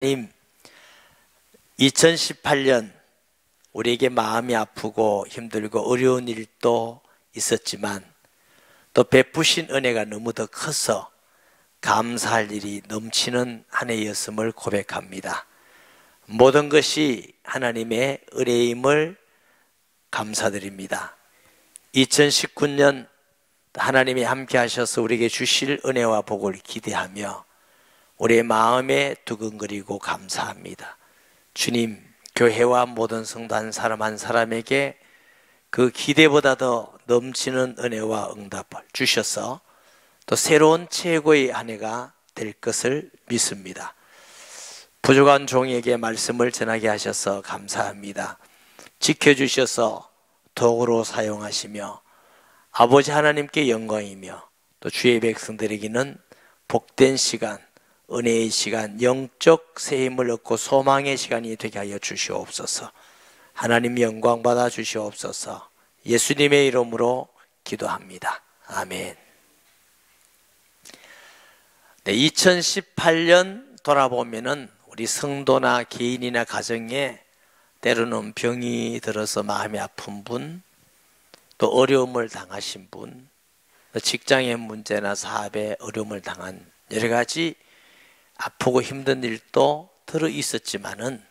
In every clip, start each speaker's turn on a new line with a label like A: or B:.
A: 하나님, 2018년 우리에게 마음이 아프고 힘들고 어려운 일도 있었지만 또 베푸신 은혜가 너무 더 커서 감사할 일이 넘치는 한 해였음을 고백합니다. 모든 것이 하나님의 은혜임을 감사드립니다. 2019년 하나님이 함께 하셔서 우리에게 주실 은혜와 복을 기대하며 우리의 마음에 두근거리고 감사합니다. 주님, 교회와 모든 성도 한 사람 한 사람에게 그 기대보다 더 넘치는 은혜와 응답을 주셔서 또 새로운 최고의 한 해가 될 것을 믿습니다. 부족한 종에게 말씀을 전하게 하셔서 감사합니다. 지켜주셔서 도구로 사용하시며 아버지 하나님께 영광이며 또 주의 백성들에게는 복된 시간, 은혜의 시간, 영적 새 힘을 얻고 소망의 시간이 되게 하여 주시옵소서. 하나님 영광 받아 주시옵소서. 예수님의 이름으로 기도합니다. 아멘. 네, 2018년 돌아보면은 우리 성도나 개인이나 가정에 때로는 병이 들어서 마음이 아픈 분, 또 어려움을 당하신 분, 또 직장의 문제나 사업에 어려움을 당한 여러 가지 아프고 힘든 일도 들어 있었지만은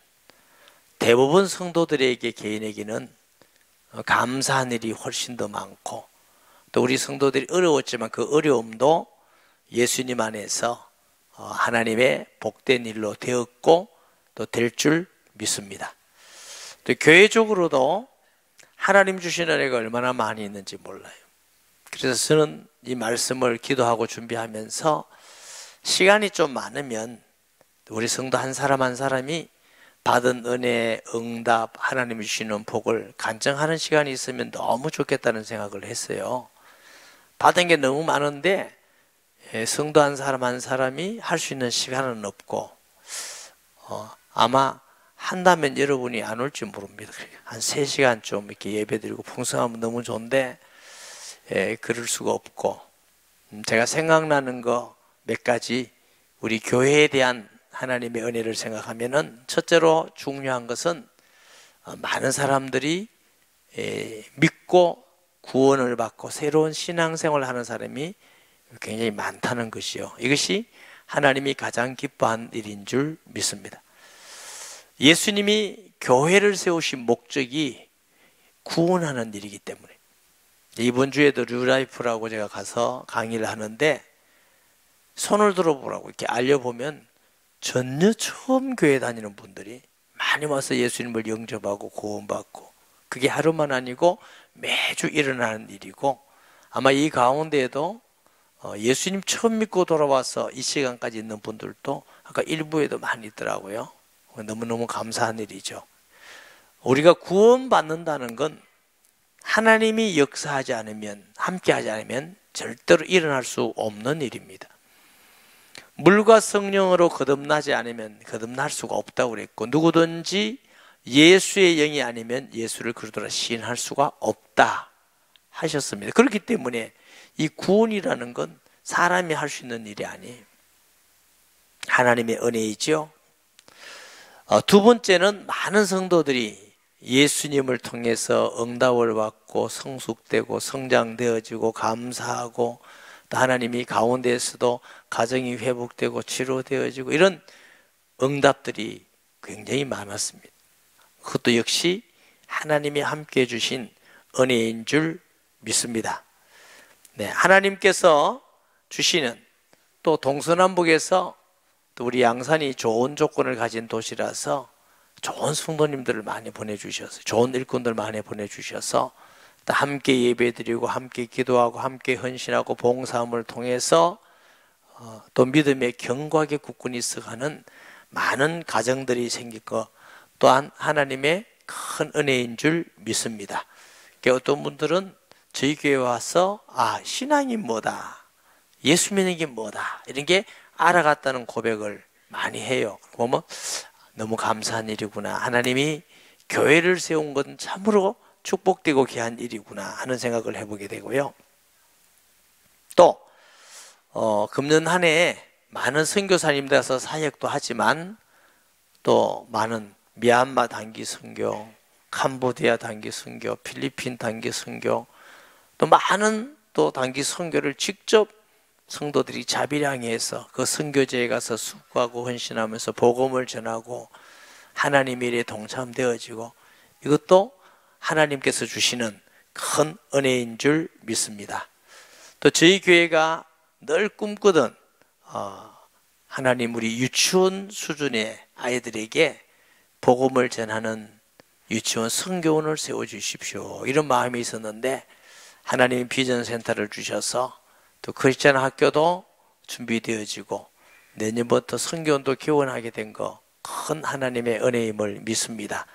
A: 대부분 성도들에게 개인에게는 감사한 일이 훨씬 더 많고 또 우리 성도들이 어려웠지만 그 어려움도 예수님 안에서 하나님의 복된 일로 되었고 또 될 줄 믿습니다. 또 교회적으로도 하나님 주신 은혜가 얼마나 많이 있는지 몰라요. 그래서 저는 이 말씀을 기도하고 준비하면서 시간이 좀 많으면 우리 성도 한 사람 한 사람이 받은 은혜, 응답, 하나님이 주시는 복을 간증하는 시간이 있으면 너무 좋겠다는 생각을 했어요. 받은 게 너무 많은데 성도 한 사람 한 사람이 할 수 있는 시간은 없고 아마 한다면 여러분이 안 올지 모릅니다. 한 3시간 좀 이렇게 예배드리고 풍성하면 너무 좋은데 그럴 수가 없고 제가 생각나는 거 몇 가지 우리 교회에 대한 하나님의 은혜를 생각하면은 첫째로 중요한 것은 많은 사람들이 믿고 구원을 받고 새로운 신앙생활을 하는 사람이 굉장히 많다는 것이요. 이것이 하나님이 가장 기뻐한 일인 줄 믿습니다. 예수님이 교회를 세우신 목적이 구원하는 일이기 때문에 이번 주에도 뉴라이프라고 제가 가서 강의를 하는데 손을 들어보라고 이렇게 알려보면 전혀 처음 교회 다니는 분들이 많이 와서 예수님을 영접하고 구원받고 그게 하루만 아니고 매주 일어나는 일이고 아마 이 가운데에도 예수님 처음 믿고 돌아와서 이 시간까지 있는 분들도 아까 일부에도 많이 있더라고요. 너무너무 감사한 일이죠. 우리가 구원받는다는 건 하나님이 역사하지 않으면 함께하지 않으면 절대로 일어날 수 없는 일입니다. 물과 성령으로 거듭나지 않으면 거듭날 수가 없다고 그랬고 누구든지 예수의 영이 아니면 예수를 그리스도라 시인할 수가 없다 하셨습니다. 그렇기 때문에 이 구원이라는 건 사람이 할 수 있는 일이 아니에요. 하나님의 은혜이죠. 두 번째는 많은 성도들이 예수님을 통해서 응답을 받고 성숙되고 성장되어지고 감사하고 또 하나님이 가운데에서도 가정이 회복되고 치료되어지고 이런 응답들이 굉장히 많았습니다. 그것도 역시 하나님이 함께해 주신 은혜인 줄 믿습니다. 네, 하나님께서 주시는 또 동서남북에서 또 우리 양산이 좋은 조건을 가진 도시라서 좋은 성도님들을 많이 보내주셔서 좋은 일꾼들 많이 보내주셔서 또 함께 예배드리고 함께 기도하고 함께 헌신하고 봉사함을 통해서 또 믿음의 견고하게 굳건히 있어가는 많은 가정들이 생길 것 또한 하나님의 큰 은혜인 줄 믿습니다. 어떤 분들은 저희 교회에 와서 신앙이 뭐다, 예수 믿는 게 뭐다 이런 게 알아갔다는 고백을 많이 해요. 보면 너무 감사한 일이구나. 하나님이 교회를 세운 건 참으로 축복되고 귀한 일이구나 하는 생각을 해보게 되고요. 또 금년 한 해에 많은 선교사님들 와서 사역도 하지만 또 많은 미얀마 단기 선교, 캄보디아 단기 선교, 필리핀 단기 선교, 또 많은 또 단기 선교를 직접 성도들이 자비량해서 그 선교제에 가서 수고하고 헌신하면서 복음을 전하고 하나님의 일에 동참되어지고, 이것도 하나님께서 주시는 큰 은혜인 줄 믿습니다. 또 저희 교회가 늘 꿈꾸던 하나님, 우리 유치원 수준의 아이들에게 복음을 전하는 유치원 선교원을 세워주십시오, 이런 마음이 있었는데 하나님이 비전센터를 주셔서 또 크리스찬 학교도 준비되어지고 내년부터 선교원도 개원하게 된 거 큰 하나님의 은혜임을 믿습니다.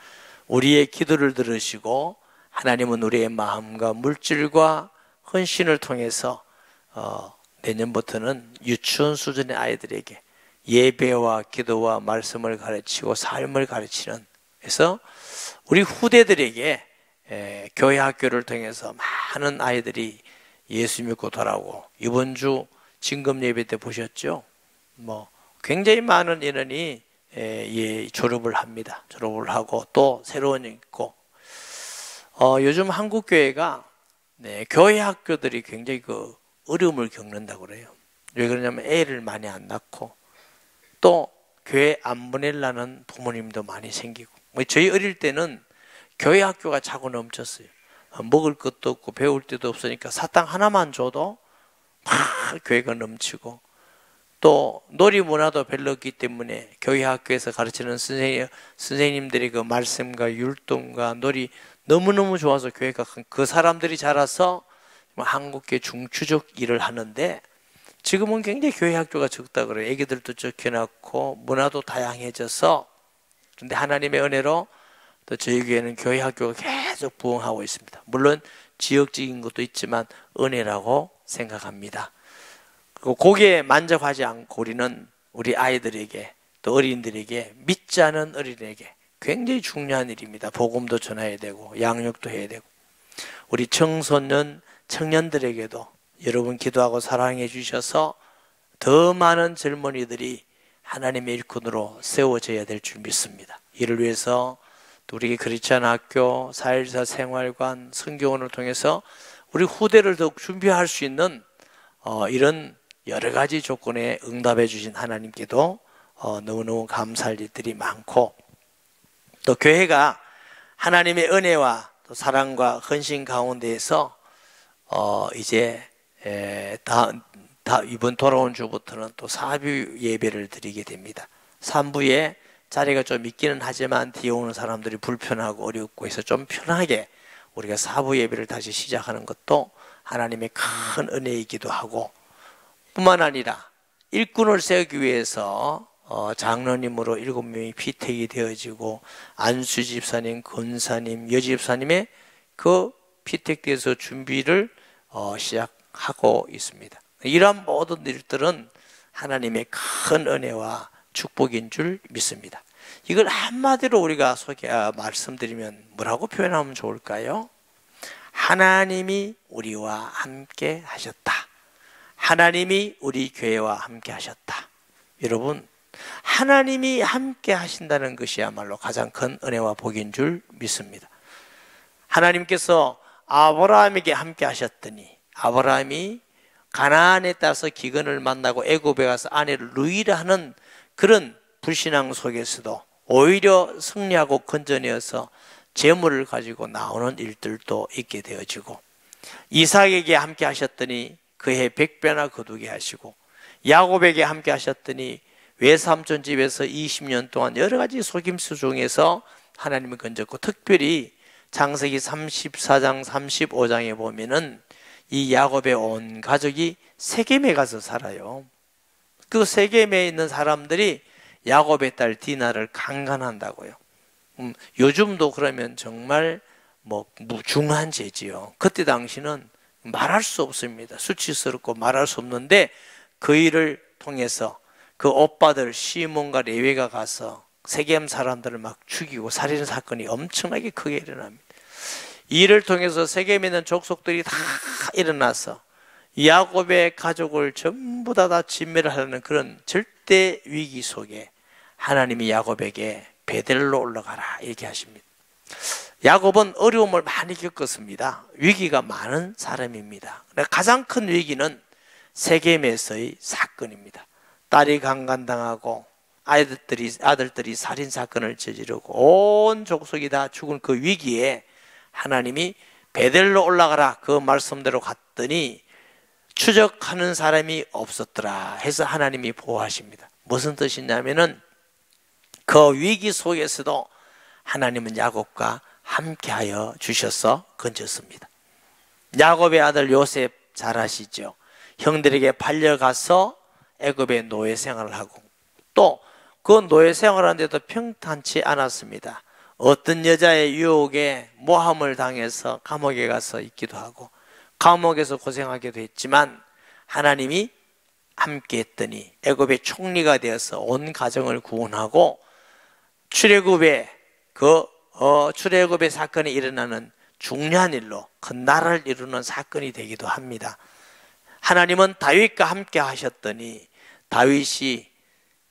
A: 우리의 기도를 들으시고 하나님은 우리의 마음과 물질과 헌신을 통해서 내년부터는 유치원 수준의 아이들에게 예배와 기도와 말씀을 가르치고 삶을 가르치는, 그래서 우리 후대들에게 교회 학교를 통해서 많은 아이들이 예수 믿고 돌아오고, 이번 주 진금 예배 때 보셨죠? 굉장히 많은 인원이 졸업을 합니다. 졸업을 하고 또 새로운 있고, 요즘 한국 교회가 교회 학교들이 굉장히 그 어려움을 겪는다고 그래요. 왜 그러냐면 애를 많이 안 낳고 또 교회 안 보내려는 부모님도 많이 생기고, 저희 어릴 때는 교회 학교가 차고 넘쳤어요. 먹을 것도 없고 배울 데도 없으니까 사탕 하나만 줘도 막 교회가 넘치고, 또 놀이 문화도 별로 없기 때문에 교회 학교에서 가르치는 선생님들이 그 말씀과 율동과 놀이 너무너무 좋아서 교회가 그 사람들이 자라서 한국교회 중추적 일을 하는데, 지금은 굉장히 교회 학교가 적다 그래요. 애기들도 적게 낳고 문화도 다양해져서. 그런데 하나님의 은혜로 또 저희 교회는 교회 학교가 계속 부흥하고 있습니다. 물론 지역적인 것도 있지만 은혜라고 생각합니다. 그리고 거기에 만족하지 않고 우리는 우리 아이들에게 또 어린이들에게, 믿지 않은 어린이에게 굉장히 중요한 일입니다. 복음도 전해야 되고 양육도 해야 되고, 우리 청소년 청년들에게도 여러분 기도하고 사랑해 주셔서 더 많은 젊은이들이 하나님의 일꾼으로 세워져야 될 줄 믿습니다. 이를 위해서 또 우리 크리스찬 학교, 4.14 생활관, 선교원을 통해서 우리 후대를 더욱 준비할 수 있는 이런 여러 가지 조건에 응답해 주신 하나님께도 너무너무 감사할 일들이 많고, 또 교회가 하나님의 은혜와 또 사랑과 헌신 가운데에서 이제 이번 돌아온 주부터는 또 사부 예배를 드리게 됩니다. 3부에 자리가 좀 있기는 하지만 뒤에 오는 사람들이 불편하고 어렵고 해서 좀 편하게 우리가 4부 예배를 다시 시작하는 것도 하나님의 큰 은혜이기도 하고, 뿐만 아니라 일꾼을 세우기 위해서 장로님으로 7명이 피택이 되어지고, 안수 집사님, 권사님, 여집사님의 그 피택돼서 준비를 시작하고 있습니다. 이러한 모든 일들은 하나님의 큰 은혜와 축복인 줄 믿습니다. 이걸 한마디로 우리가 말씀드리면 뭐라고 표현하면 좋을까요? 하나님이 우리와 함께 하셨다. 하나님이 우리 교회와 함께 하셨다. 여러분, 하나님이 함께 하신다는 것이야말로 가장 큰 은혜와 복인 줄 믿습니다. 하나님께서 아브라함에게 함께 하셨더니 아브라함이 가나안에 따라서 기근을 만나고 애굽에 가서 아내를 루이라 하는 그런 불신앙 속에서도 오히려 승리하고 건전해서 재물을 가지고 나오는 일들도 있게 되어지고, 이삭에게 함께 하셨더니 그해 100배나 거두게 하시고, 야곱에게 함께 하셨더니 외삼촌 집에서 20년 동안 여러 가지 속임수 중에서 하나님을 건졌고, 특별히 창세기 34장 35장에 보면은 이 야곱의 온 가족이 세겜에 가서 살아요. 그 세겜에 있는 사람들이 야곱의 딸 디나를 강간한다고요. 요즘도 그러면 정말 중한 죄지요. 그때 당시는 말할 수 없습니다. 수치스럽고 말할 수 없는데, 그 일을 통해서 그 오빠들 시몬과 레위가 가서 세겜 사람들을 막 죽이고 살인 사건이 엄청나게 크게 일어납니다. 이 일을 통해서 세겜에 있는 족속들이 다 일어나서 야곱의 가족을 전부 다 진멸을 하려는 그런 절대 위기 속에 하나님이 야곱에게 베델로 올라가라 이렇게 하십니다. 야곱은 어려움을 많이 겪었습니다. 위기가 많은 사람입니다. 가장 큰 위기는 세겜에서의 사건입니다. 딸이 강간당하고 아들들이 살인사건을 저지르고 온 족속이 다 죽은 그 위기에 하나님이 베델로 올라가라 그 말씀대로 갔더니 추적하는 사람이 없었더라 해서 하나님이 보호하십니다. 무슨 뜻이냐면은 그 위기 속에서도 하나님은 야곱과 함께하여 주셔서 건졌습니다. 야곱의 아들 요셉 잘 아시죠? 형들에게 팔려가서 애굽의 노예 생활을 하고 또 그 노예 생활하는데도 평탄치 않았습니다. 어떤 여자의 유혹에 모함을 당해서 감옥에 가서 있기도 하고 감옥에서 고생하기도 했지만 하나님이 함께 했더니 애굽의 총리가 되어서 온 가정을 구원하고 출애굽의 출애굽의 사건이 일어나는 중요한 일로 큰 나라를 이루는 사건이 되기도 합니다. 하나님은 다윗과 함께 하셨더니 다윗이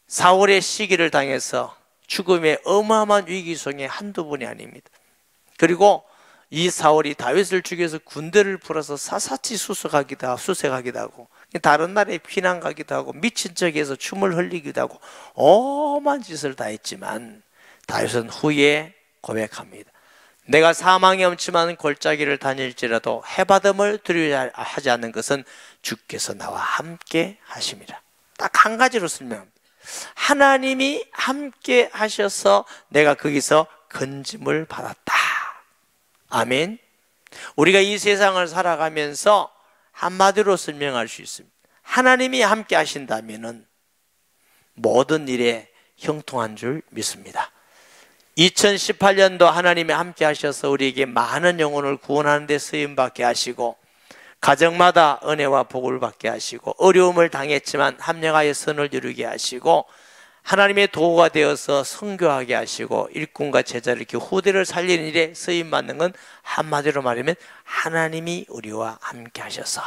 A: 사울의 시기를 당해서 죽음의 어마어마한 위기 속에 한두 분이 아닙니다. 그리고 이 사울이 다윗을 죽여서 군대를 풀어서 사사치 수색하기도 하고 다른 나라에 피난 가기도 하고 미친 척해서 춤을 흘리기도 하고 오만 짓을 다 했지만 다윗은 후에 고백합니다. 내가 사망의 엄침한 골짜기를 다닐지라도 해바듬을 두려워하지 않는 것은 주께서 나와 함께 하심이라. 딱 한 가지로 설명합니다. 하나님이 함께 하셔서 내가 거기서 건짐을 받았다. 아멘. 우리가 이 세상을 살아가면서 한마디로 설명할 수 있습니다. 하나님이 함께 하신다면은 모든 일에 형통한 줄 믿습니다. 2018년도 하나님이 함께 하셔서 우리에게 많은 영혼을 구원하는 데 쓰임받게 하시고 가정마다 은혜와 복을 받게 하시고 어려움을 당했지만 합력하여 선을 이루게 하시고 하나님의 도구가 되어서 선교하게 하시고 일꾼과 제자를 이렇게 후대를 살리는 일에 쓰임받는 건 한마디로 말하면 하나님이 우리와 함께 하셔서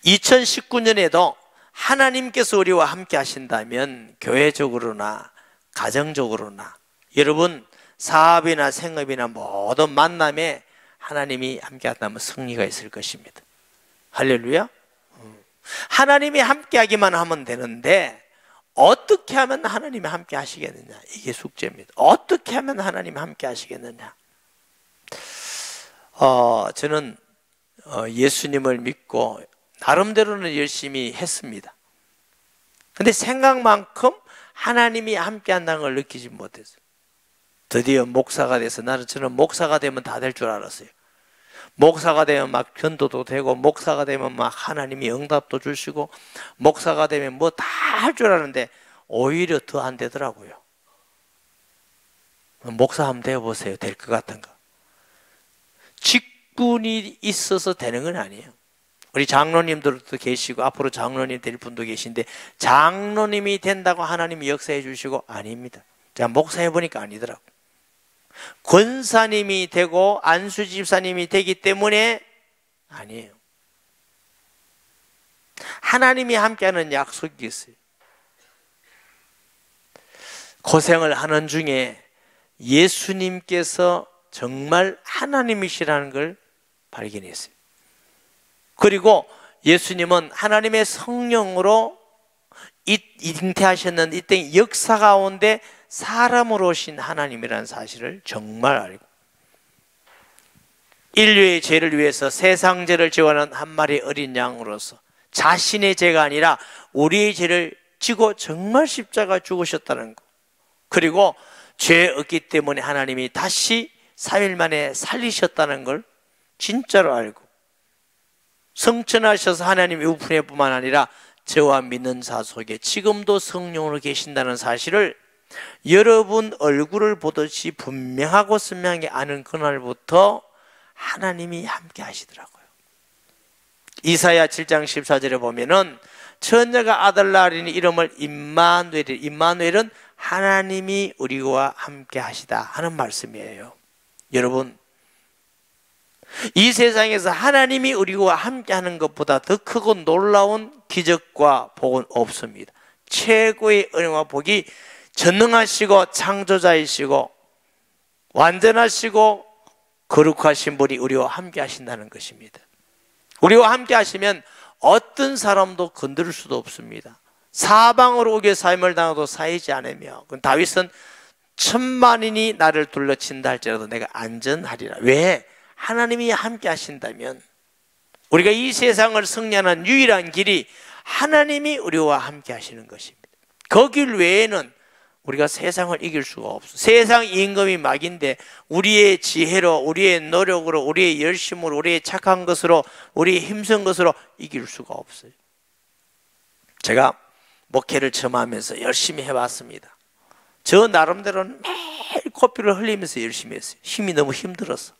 A: 2019년에도 하나님께서 우리와 함께 하신다면 교회적으로나 가정적으로나 여러분 사업이나 생업이나 모든 만남에 하나님이 함께 한다면 승리가 있을 것입니다. 할렐루야. 하나님이 함께 하기만 하면 되는데 어떻게 하면 하나님이 함께 하시겠느냐, 이게 숙제입니다. 어떻게 하면 하나님이 함께 하시겠느냐. 저는 예수님을 믿고 나름대로는 열심히 했습니다. 근데 생각만큼 하나님이 함께 한다는 걸 느끼지 못했어요. 드디어 목사가 돼서 저는 목사가 되면 다 될 줄 알았어요. 목사가 되면 막 견도도 되고 목사가 되면 막 하나님이 응답도 주시고 목사가 되면 뭐 다 할 줄 아는데 오히려 더 안 되더라고요. 목사 한번 되어보세요. 될 것 같은가? 직분이 있어서 되는 건 아니에요. 우리 장로님들도 계시고 앞으로 장로님 될 분도 계신데 장로님이 된다고 하나님이 역사해 주시고 아닙니다. 제가 목사해 보니까 아니더라고. 권사님이 되고 안수집사님이 되기 때문에 아니에요. 하나님이 함께하는 약속이 있어요. 고생을 하는 중에 예수님께서 정말 하나님이시라는 걸 발견했어요. 그리고 예수님은 하나님의 성령으로 잉태하셨는데 이때 역사 가운데 사람으로 오신 하나님이라는 사실을 정말 알고 인류의 죄를 위해서 세상 죄를 지원하는 한 마리 어린 양으로서 자신의 죄가 아니라 우리의 죄를 지고 정말 십자가 죽으셨다는 것, 그리고 죄 없기 때문에 하나님이 다시 3일 만에 살리셨다는 걸 진짜로 알고 성천하셔서 하나님의 우편에뿐만 아니라 저와 믿는 자 속에 지금도 성령으로 계신다는 사실을 여러분 얼굴을 보듯이 분명하고 선명하게 아는 그날부터 하나님이 함께 하시더라고요. 이사야 7장 14절에 보면은 처녀가 아들 낳으리니 이름을 임마누엘이, 임마누엘은 하나님이 우리와 함께 하시다 하는 말씀이에요. 여러분, 이 세상에서 하나님이 우리와 함께 하는 것보다 더 크고 놀라운 기적과 복은 없습니다. 최고의 은혜와 복이 전능하시고 창조자이시고 완전하시고 거룩하신 분이 우리와 함께 하신다는 것입니다. 우리와 함께 하시면 어떤 사람도 건드릴 수도 없습니다. 사방으로 우겨 사임을 당하도 사이지 않으며, 다윗은 10,000만인이 나를 둘러친다 할지라도 내가 안전하리라. 왜? 하나님이 함께 하신다면, 우리가 이 세상을 승리하는 유일한 길이 하나님이 우리와 함께 하시는 것입니다. 그 길 외에는 우리가 세상을 이길 수가 없어요. 세상 임금이 막인데 우리의 지혜로, 우리의 노력으로, 우리의 열심으로, 우리의 착한 것으로, 우리의 힘쓴 것으로 이길 수가 없어요. 제가 목회를 처음 하면서 열심히 해봤습니다. 저 나름대로는 매일 코피를 흘리면서 열심히 했어요. 힘이 너무 힘들었어.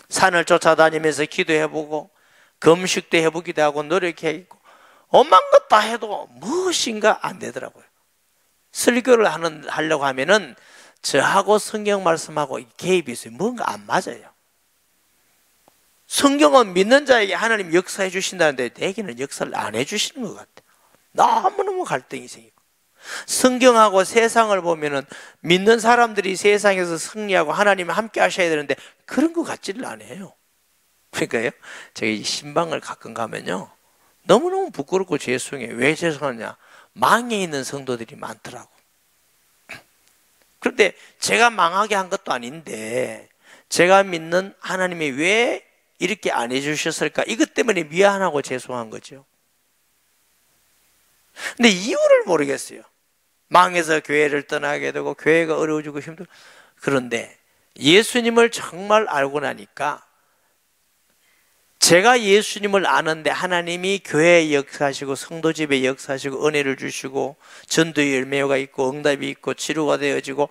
A: 산을 쫓아다니면서 기도해보고 금식도 해보기도 하고 노력해있고 엄한 것 다 해도 무엇인가 안 되더라고요. 설교를 하려고 하면은 저하고 성경 말씀하고 개입이 있어요. 뭔가 안 맞아요. 성경은 믿는 자에게 하나님 역사해 주신다는데 내게는 역사를 안 해주시는 것 같아요. 너무너무 갈등이 생기고, 성경하고 세상을 보면은 믿는 사람들이 세상에서 승리하고 하나님 함께 하셔야 되는데 그런 것 같지를 않아요. 그러니까요, 제가 이 신방을 가끔 가면요 너무너무 부끄럽고 죄송해요. 왜 죄송하냐? 망해 있는 성도들이 많더라고. 그런데 제가 망하게 한 것도 아닌데 제가 믿는 하나님이 왜 이렇게 안 해주셨을까? 이것 때문에 미안하고 죄송한 거죠. 근데 이유를 모르겠어요. 망해서 교회를 떠나게 되고 교회가 어려워지고 힘들고. 그런데 예수님을 정말 알고 나니까, 제가 예수님을 아는데 하나님이 교회에 역사하시고 성도 집에 역사하시고 은혜를 주시고 전도의 열매가 있고 응답이 있고 치료가 되어지고,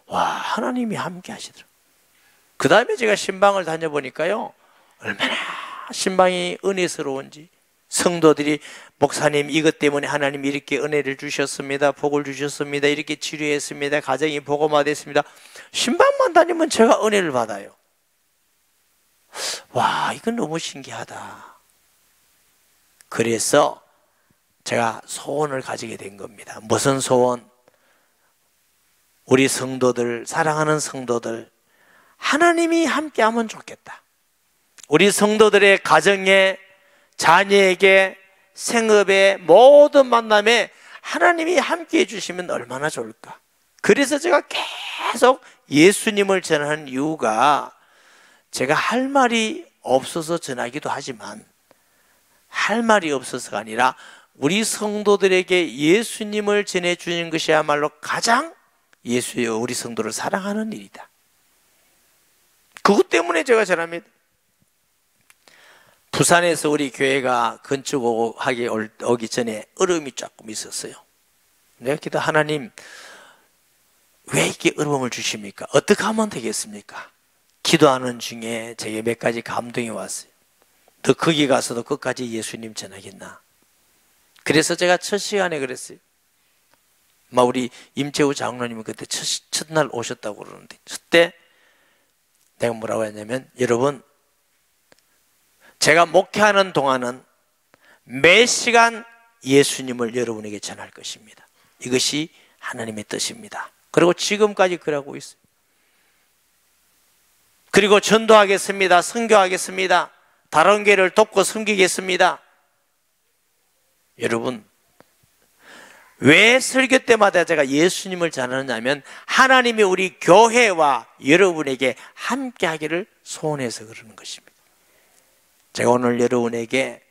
A: 와, 하나님이 함께 하시더라고요. 그 다음에 제가 신방을 다녀보니까요, 얼마나 신방이 은혜스러운지, 성도들이 목사님 이것 때문에 하나님이 이렇게 은혜를 주셨습니다, 복을 주셨습니다, 이렇게 치료했습니다, 가정이 복음화됐습니다. 신방만 다니면 제가 은혜를 받아요. 와, 이건 너무 신기하다. 그래서 제가 소원을 가지게 된 겁니다. 무슨 소원? 우리 성도들, 사랑하는 성도들, 하나님이 함께하면 좋겠다. 우리 성도들의 가정에, 자녀에게, 생업에, 모든 만남에 하나님이 함께해 주시면 얼마나 좋을까. 그래서 제가 계속 예수님을 전하는 이유가, 제가 할 말이 없어서 전하기도 하지만 할 말이 없어서가 아니라 우리 성도들에게 예수님을 전해주는 것이야말로 가장 우리 성도를 사랑하는 일이다. 그것 때문에 제가 전합니다. 부산에서 우리 교회가 건축하기 오기 전에 어려움이 조금 있었어요. 내가 기도, 하나님 왜 이렇게 어려움을 주십니까? 어떻게 하면 되겠습니까? 기도하는 중에 제게 몇 가지 감동이 왔어요. 너 거기 가서도 끝까지 예수님 전하겠나? 그래서 제가 첫 시간에 그랬어요. 우리 임채우 장로님이 그때 첫날 오셨다고 그러는데, 그때 내가 뭐라고 했냐면, 여러분, 제가 목회하는 동안은 매 시간 예수님을 여러분에게 전할 것입니다. 이것이 하나님의 뜻입니다. 그리고 지금까지 그러고 있어요. 그리고 전도하겠습니다. 선교하겠습니다. 다른 교회를 돕고 섬기겠습니다. 여러분, 왜 설교 때마다 제가 예수님을 전하느냐면 하나님이 우리 교회와 여러분에게 함께 하기를 소원해서 그러는 것입니다. 제가 오늘 여러분에게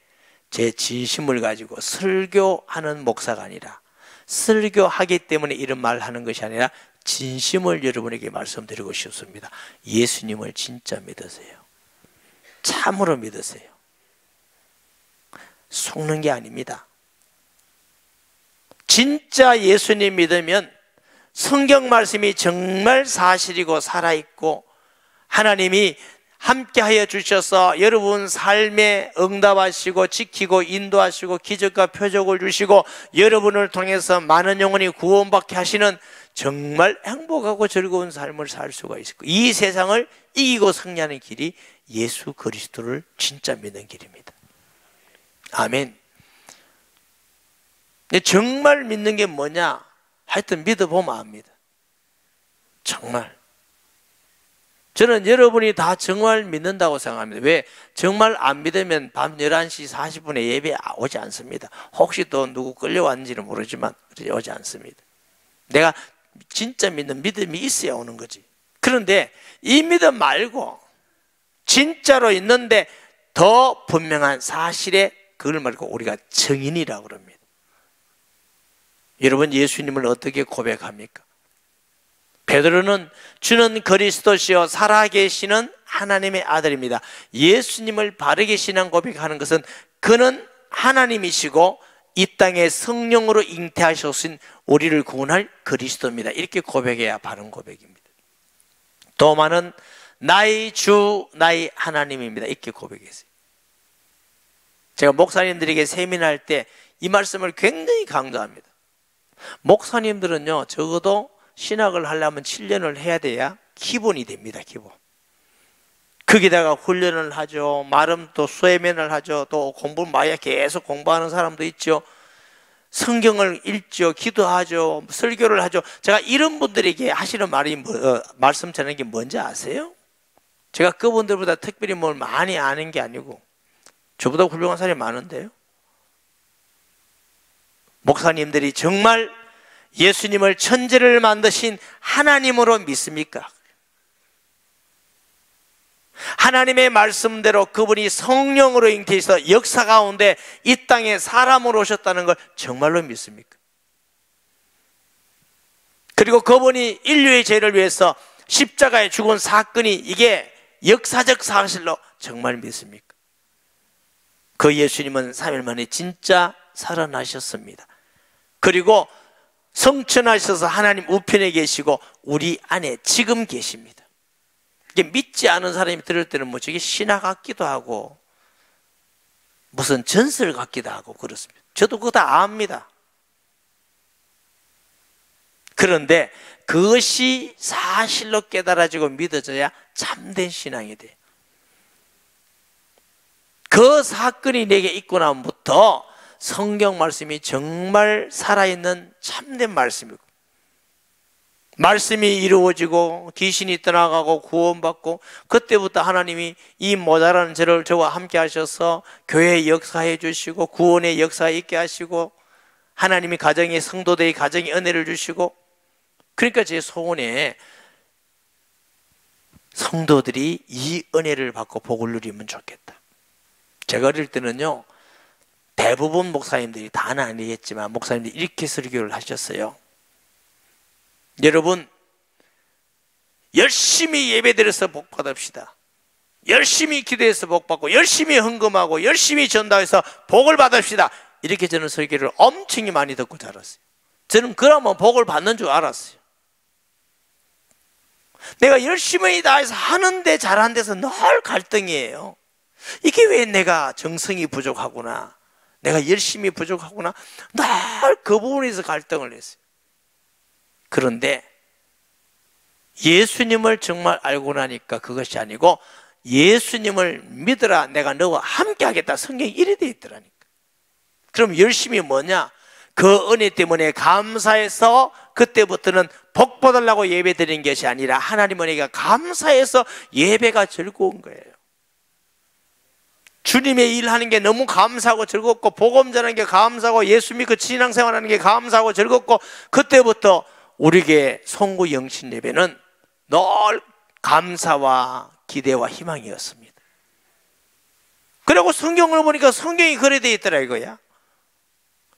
A: 제 진심을 가지고 설교하는 목사가 아니라, 설교하기 때문에 이런 말을 하는 것이 아니라 진심을 여러분에게 말씀드리고 싶습니다. 예수님을 진짜 믿으세요. 참으로 믿으세요. 속는 게 아닙니다. 진짜 예수님 믿으면 성경 말씀이 정말 사실이고 살아있고 하나님이 함께하여 주셔서 여러분 삶에 응답하시고 지키고 인도하시고 기적과 표적을 주시고 여러분을 통해서 많은 영혼이 구원받게 하시는 정말 행복하고 즐거운 삶을 살 수가 있을 거예요. 이 세상을 이기고 승리하는 길이 예수 그리스도를 진짜 믿는 길입니다. 아멘. 정말 믿는 게 뭐냐? 하여튼 믿어보면 압니다. 정말. 저는 여러분이 다 정말 믿는다고 생각합니다. 왜? 정말 안 믿으면 밤 11시 40분에 예배 오지 않습니다. 혹시 또 누구 끌려왔는지는 모르지만 오지 않습니다. 내가 진짜 믿는 믿음이 있어야 오는 거지. 그런데 이 믿음 말고 진짜로 있는데 더 분명한 사실에 그걸 말고 우리가 증인이라고 그럽니다. 여러분, 예수님을 어떻게 고백합니까? 베드로는 주는 그리스도시요 살아계시는 하나님의 아들입니다. 예수님을 바르게 신앙 고백하는 것은 그는 하나님이시고 이 땅에 성령으로 잉태하셔신 우리를 구원할 그리스도입니다. 이렇게 고백해야 바른 고백입니다. 도마는 나의 주 나의 하나님입니다. 이렇게 고백했어요. 제가 목사님들에게 세미나할 때 이 말씀을 굉장히 강조합니다. 목사님들은요, 적어도 신학을 하려면 7년을 해야 돼야 기본이 됩니다. 기본. 거기다가 훈련을 하죠. 말은 또 수행을 하죠. 또 공부 많이 계속 공부하는 사람도 있죠. 성경을 읽죠. 기도하죠. 설교를 하죠. 제가 이런 분들에게 하시는 말씀 전하는 게 뭔지 아세요? 제가 그분들보다 특별히 뭘 많이 아는 게 아니고 저보다 훌륭한 사람이 많은데요. 목사님들이 정말 예수님을 천지를 만드신 하나님으로 믿습니까? 하나님의 말씀대로 그분이 성령으로 잉태해서 역사 가운데 이 땅에 사람으로 오셨다는 걸 정말로 믿습니까? 그리고 그분이 인류의 죄를 위해서 십자가에 죽은 사건이 이게 역사적 사실로 정말 믿습니까? 그 예수님은 3일 만에 진짜 살아나셨습니다. 그리고 성천하셔서 하나님 우편에 계시고 우리 안에 지금 계십니다. 이게 믿지 않은 사람이 들을 때는 뭐 저게 신화 같기도 하고 무슨 전설 같기도 하고 그렇습니다. 저도 그거 다 압니다. 그런데 그것이 사실로 깨달아지고 믿어져야 참된 신앙이 돼요. 그 사건이 내게 있고 나면부터 성경 말씀이 정말 살아있는 참된 말씀이고 말씀이 이루어지고 귀신이 떠나가고 구원받고 그때부터 하나님이 이 모자라는 저를 저와 함께 하셔서 교회에 역사해 주시고 구원의 역사 있게 하시고 하나님이 가정의 성도들의 가정의 은혜를 주시고 그러니까 제 소원에 성도들이 이 은혜를 받고 복을 누리면 좋겠다. 제가 어릴 때는요 대부분 목사님들이 다는 아니겠지만 목사님들이 이렇게 설교를 하셨어요. 여러분 열심히 예배드려서 복 받읍시다. 열심히 기도해서 복 받고 열심히 헌금하고 열심히 전도해서 복을 받읍시다. 이렇게 저는 설교를 엄청 많이 듣고 자랐어요. 저는 그러면 복을 받는 줄 알았어요. 내가 열심히 다해서 하는데 잘하는 데서 늘 갈등이에요. 이게 왜 내가 정성이 부족하구나, 내가 열심히 부족하구나, 늘 그 부분에서 갈등을 했어요. 그런데 예수님을 정말 알고 나니까 그것이 아니고 예수님을 믿으라, 내가 너와 함께 하겠다. 성경에 이래 돼 있더라니까. 그럼 열심히 뭐냐? 그 은혜 때문에 감사해서 그때부터는 복 받으려고 예배 드리는 것이 아니라 하나님 은혜가 감사해서 예배가 즐거운 거예요. 주님의 일하는 게 너무 감사하고 즐겁고 복음 전하는 게 감사하고 예수 믿고 신앙생활하는 게 감사하고 즐겁고 그때부터 우리에게 송구 영신 예배는 늘 감사와 기대와 희망이었습니다. 그리고 성경을 보니까 성경이 그래 돼 있더라 이거야.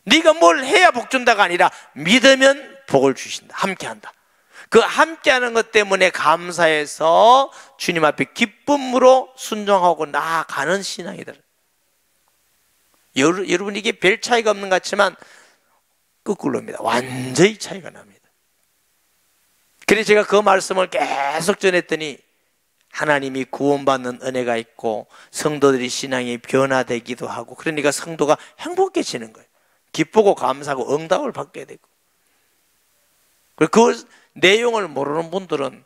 A: 네가 뭘 해야 복 준다가 아니라 믿으면 복을 주신다. 함께한다. 그 함께하는 것 때문에 감사해서 주님 앞에 기쁨으로 순종하고 나아가는 신앙이다. 여러분 이게 별 차이가 없는 것 같지만 거꾸로입니다. 완전히 차이가 납니다. 그래서 제가 그 말씀을 계속 전했더니 하나님이 구원받는 은혜가 있고 성도들이 신앙이 변화되기도 하고 그러니까 성도가 행복해지는 거예요. 기쁘고 감사하고 응답을 받게 되고. 그리고 그 내용을 모르는 분들은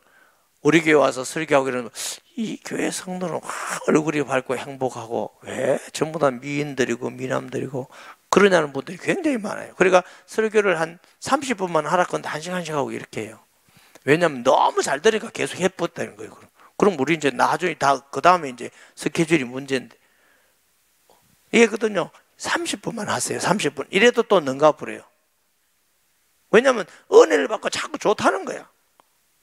A: 우리 교회 와서 설교하고 이러면 이 교회 성도는 얼굴이 밝고 행복하고 왜 전부 다 미인들이고 미남들이고 그러냐는 분들이 굉장히 많아요. 그러니까 설교를 한 30분만 하라 건데 1시간씩 하고 이렇게 해요. 왜냐하면 너무 잘 들으니까 계속 해뻗다는 거예요. 그럼 우리 이제 나중에 그 다음에 이제 스케줄이 문제인데. 이게거든요. 30분만 하세요. 30분. 이래도 또 능가 부려요. 왜냐하면 은혜를 받고 자꾸 좋다는 거야.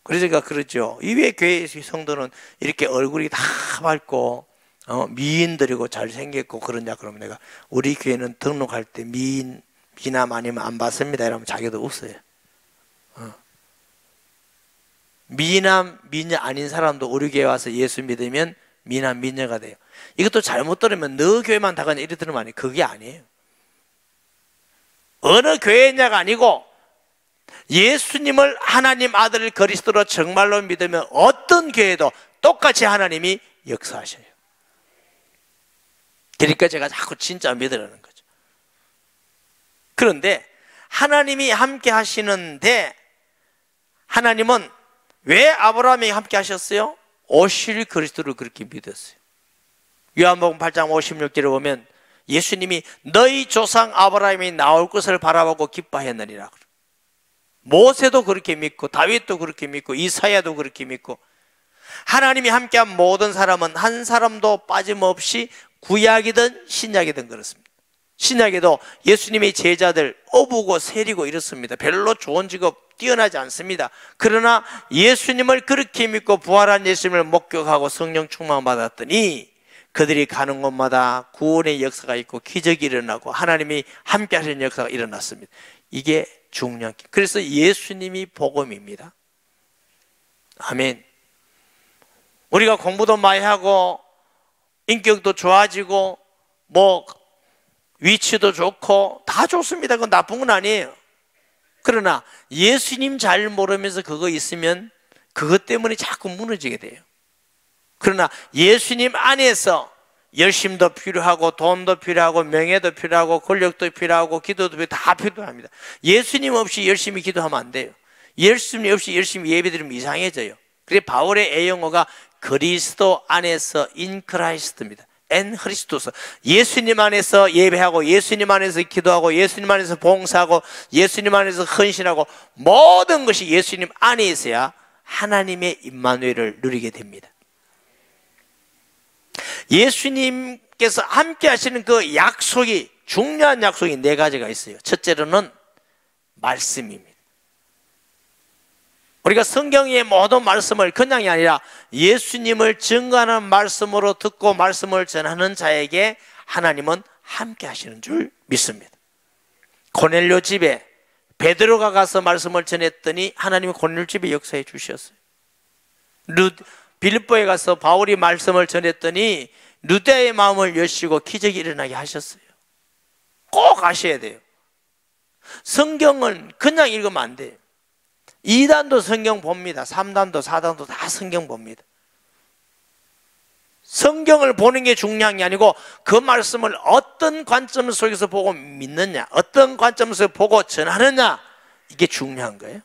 A: 그래서 제가 그러죠. 이외 교회의 성도는 이렇게 얼굴이 다 밝고 미인들이고 잘생겼고 그러냐 그러면 내가 우리 교회는 등록할 때 미남 아니면 안 받습니다 이러면 자기도 웃어요. 미남 미녀 아닌 사람도 우리 교회 와서 예수 믿으면 미남 미녀가 돼요. 이것도 잘못 들으면 너 교회만 다 그냥 이래 들으면 아니에요. 그게 아니에요. 어느 교회냐가 아니고 예수님을 하나님 아들 그리스도로 정말로 믿으면 어떤 교회도 똑같이 하나님이 역사하셔요. 그러니까 제가 자꾸 진짜 믿으라는 거죠. 그런데 하나님이 함께 하시는데 하나님은 왜 아브라함이 함께 하셨어요? 오실 그리스도를 그렇게 믿었어요. 요한복음 8장 56절에 보면 예수님이 너희 조상 아브라함이 나올 것을 바라보고 기뻐했느니라. 모세도 그렇게 믿고 다윗도 그렇게 믿고 이사야도 그렇게 믿고 하나님이 함께한 모든 사람은 한 사람도 빠짐없이 구약이든 신약이든 그렇습니다. 신약에도 예수님의 제자들 어부고 세리고 이렇습니다. 별로 좋은 직업 뛰어나지 않습니다. 그러나 예수님을 그렇게 믿고 부활한 예수님을 목격하고 성령 충만 받았더니 그들이 가는 곳마다 구원의 역사가 있고 기적이 일어나고 하나님이 함께 하시는 역사가 일어났습니다. 이게 중요한 게. 그래서 예수님이 복음입니다. 아멘. 우리가 공부도 많이 하고 인격도 좋아지고 뭐 위치도 좋고 다 좋습니다. 그건 나쁜 건 아니에요. 그러나 예수님 잘 모르면서 그거 있으면 그것 때문에 자꾸 무너지게 돼요. 그러나 예수님 안에서 열심도 필요하고 돈도 필요하고 명예도 필요하고 권력도 필요하고 기도도 필요하고 다 필요합니다. 예수님 없이 열심히 기도하면 안 돼요. 예수님 없이 열심히 예배드리면 이상해져요. 그래서 바울의 애영어가 그리스도 안에서 인 크라이스트입니다. 엔 크리스토스. 예수님 안에서 예배하고 예수님 안에서 기도하고 예수님 안에서 봉사하고 예수님 안에서 헌신하고 모든 것이 예수님 안에 있어야 하나님의 임마누엘을 누리게 됩니다. 예수님께서 함께 하시는 그 약속이 중요한 약속이 4가지가 있어요. 첫째로는 말씀입니다. 우리가 성경의 모든 말씀을 그냥이 아니라 예수님을 증거하는 말씀으로 듣고 말씀을 전하는 자에게 하나님은 함께 하시는 줄 믿습니다. 고넬료 집에 베드로가 가서 말씀을 전했더니 하나님이 고넬료 집에 역사해 주셨어요. 빌립보에 가서 바울이 말씀을 전했더니 루데의 마음을 여시고 기적이 일어나게 하셨어요. 꼭 아셔야 돼요. 성경은 그냥 읽으면 안 돼요. 2단도 성경 봅니다. 3단도 4단도 다 성경 봅니다. 성경을 보는 게 중요한 게 아니고 그 말씀을 어떤 관점 속에서 보고 믿느냐, 어떤 관점에서 보고 전하느냐, 이게 중요한 거예요.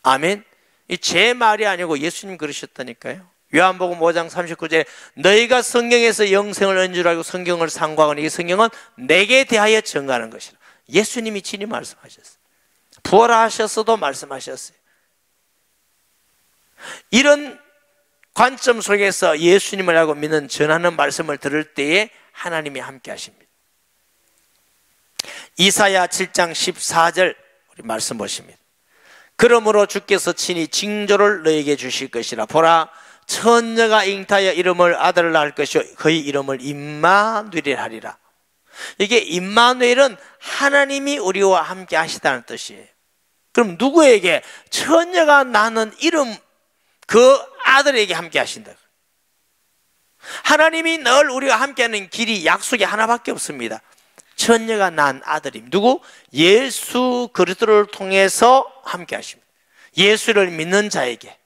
A: 아멘. 이 제 말이 아니고 예수님 그러셨다니까요. 요한복음 5장 39절에 너희가 성경에서 영생을 얻는 줄 알고 성경을 상고하거니 이 성경은 내게 대하여 증거하는 것이라. 예수님이 친히 말씀하셨어요. 부활하셨어도 말씀하셨어요. 이런 관점 속에서 예수님을 알고 믿는 전하는 말씀을 들을 때에 하나님이 함께 하십니다. 이사야 7장 14절 우리 말씀 보십니다. 그러므로 주께서 친히 징조를 너에게 주실 것이라. 보라, 처녀가 잉타하여 이름을 아들을 낳을 것이요 그의 이름을 임마누엘이라 하리라. 이게 임마누엘은 하나님이 우리와 함께 하시다는 뜻이에요. 그럼 누구에게? 처녀가 낳는 이름 그 아들에게 함께 하신다. 하나님이 늘 우리와 함께하는 길이 약속이 하나밖에 없습니다. 처녀가 낳은 아들임. 누구? 예수 그리스도를 통해서 함께 하십니다. 예수를 믿는 자에게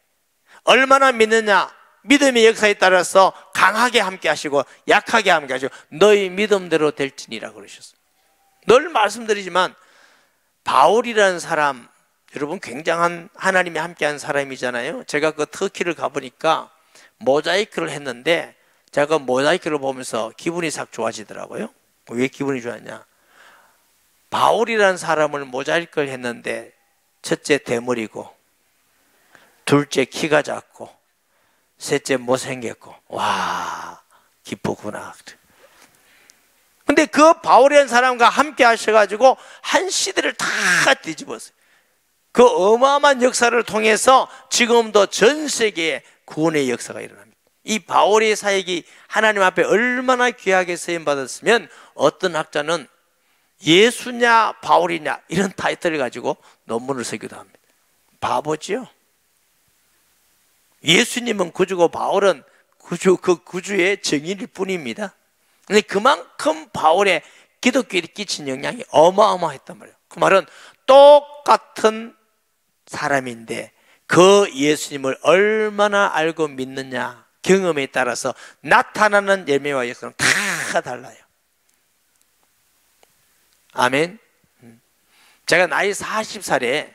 A: 얼마나 믿느냐, 믿음의 역사에 따라서 강하게 함께 하시고 약하게 함께 하시고 너희 믿음대로 될지니라 그러셨어요. 늘 말씀드리지만 바울이라는 사람, 여러분 굉장한 하나님이 함께한 사람이잖아요. 제가 그 터키를 가보니까 모자이크를 했는데 제가 그 모자이크를 보면서 기분이 싹 좋아지더라고요. 왜 기분이 좋았냐? 바울이라는 사람을 모자이크를 했는데 첫째 대머리고 둘째 키가 작고 셋째 못생겼고 와 기쁘구나. 근데 그 바울이라는 사람과 함께 하셔가지고 한 시대를 다 뒤집었어요. 그 어마어마한 역사를 통해서 지금도 전 세계에 구원의 역사가 일어납니다. 이 바울의 사역이 하나님 앞에 얼마나 귀하게 쓰임받았으면 어떤 학자는 예수냐 바울이냐 이런 타이틀을 가지고 논문을 쓰기도 합니다. 바보지요. 예수님은 구주고 바울은 그 구주의 증인일 뿐입니다. 근데 그만큼 바울의 기독교에 끼친 영향이 어마어마했단 말이에요. 그 말은 똑같은 사람인데 그 예수님을 얼마나 알고 믿느냐 경험에 따라서 나타나는 열매와 역사는 다 달라요. 아멘. 제가 나이 40살에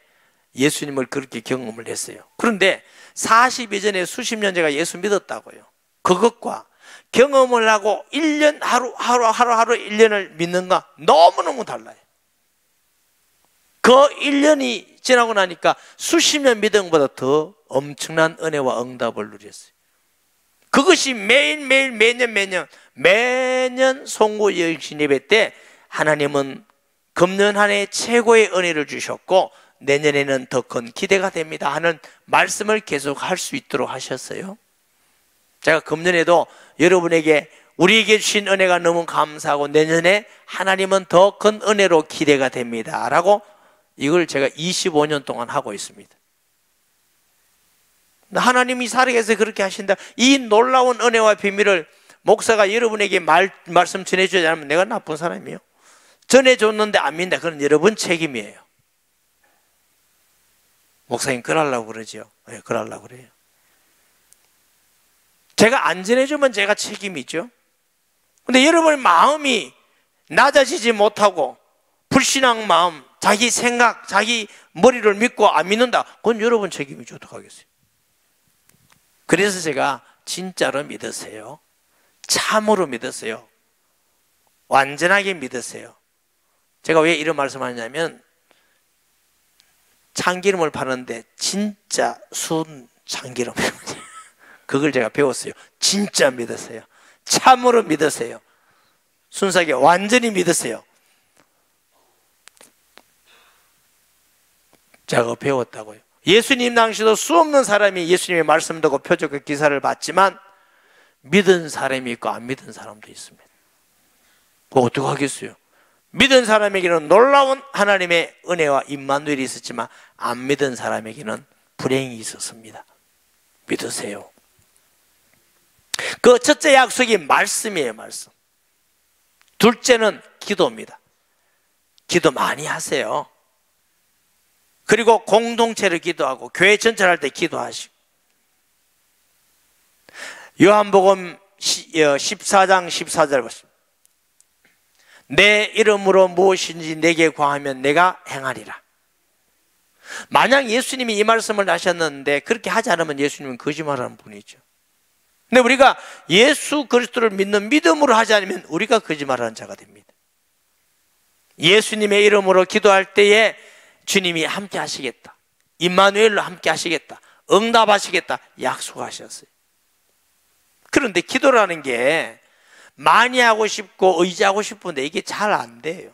A: 예수님을 그렇게 경험을 했어요. 그런데 40 이전에 수십 년 제가 예수 믿었다고요. 그것과 경험을 하고 1년 하루 1년을 믿는 거 너무너무 달라요. 그 1년이 지나고 나니까 수십 년 믿은 것보다 더 엄청난 은혜와 응답을 누렸어요. 그것이 매일매일 매년 송구 영신 예배 때 하나님은 금년 한 해 최고의 은혜를 주셨고 내년에는 더 큰 기대가 됩니다 하는 말씀을 계속 할 수 있도록 하셨어요. 제가 금년에도 여러분에게 우리에게 주신 은혜가 너무 감사하고 내년에 하나님은 더 큰 은혜로 기대가 됩니다 라고 이걸 제가 25년 동안 하고 있습니다. 하나님이 살아계셔서 그렇게 하신다. 이 놀라운 은혜와 비밀을 목사가 여러분에게 말씀 전해주지 않으면 내가 나쁜 사람이에요. 전해줬는데 안 믿는다. 그건 여러분 책임이에요. 목사님 그러려고 그러죠. 네, 그러려고 그래요. 제가 안 전해주면 제가 책임이죠. 근데 여러분의 마음이 낮아지지 못하고 불신앙 마음, 자기 생각, 자기 머리를 믿고 안 믿는다. 그건 여러분 책임이죠. 어떡하겠어요. 그래서 제가 진짜로 믿으세요. 참으로 믿으세요. 완전하게 믿으세요. 제가 왜 이런 말씀하냐면 참기름을 파는데 진짜 순 참기름 그걸 제가 배웠어요. 진짜 믿으세요. 참으로 믿으세요. 순수하게 완전히 믿으세요. 제가 배웠다고요. 예수님 당시도 수없는 사람이 예수님의 말씀 듣고 표적의 기사를 봤지만 믿은 사람이 있고 안 믿은 사람도 있습니다. 그거 어떡하겠어요? 믿은 사람에게는 놀라운 하나님의 은혜와 임마누엘이 있었지만 안 믿은 사람에게는 불행이 있었습니다. 믿으세요. 그 첫째 약속이 말씀이에요. 말씀. 둘째는 기도입니다. 기도 많이 하세요. 그리고 공동체를 기도하고 교회 전체를 할 때 기도하시고 요한복음 14장 14절 보십니다. 내 이름으로 무엇인지 내게 구하면 내가 행하리라. 만약 예수님이 이 말씀을 하셨는데 그렇게 하지 않으면 예수님은 거짓말하는 분이죠. 근데 우리가 예수 그리스도를 믿는 믿음으로 하지 않으면 우리가 거짓말하는 자가 됩니다. 예수님의 이름으로 기도할 때에 주님이 함께 하시겠다. 임마누엘로 함께 하시겠다. 응답하시겠다. 약속하셨어요. 그런데 기도라는 게 많이 하고 싶고 의지하고 싶은데 이게 잘 안 돼요.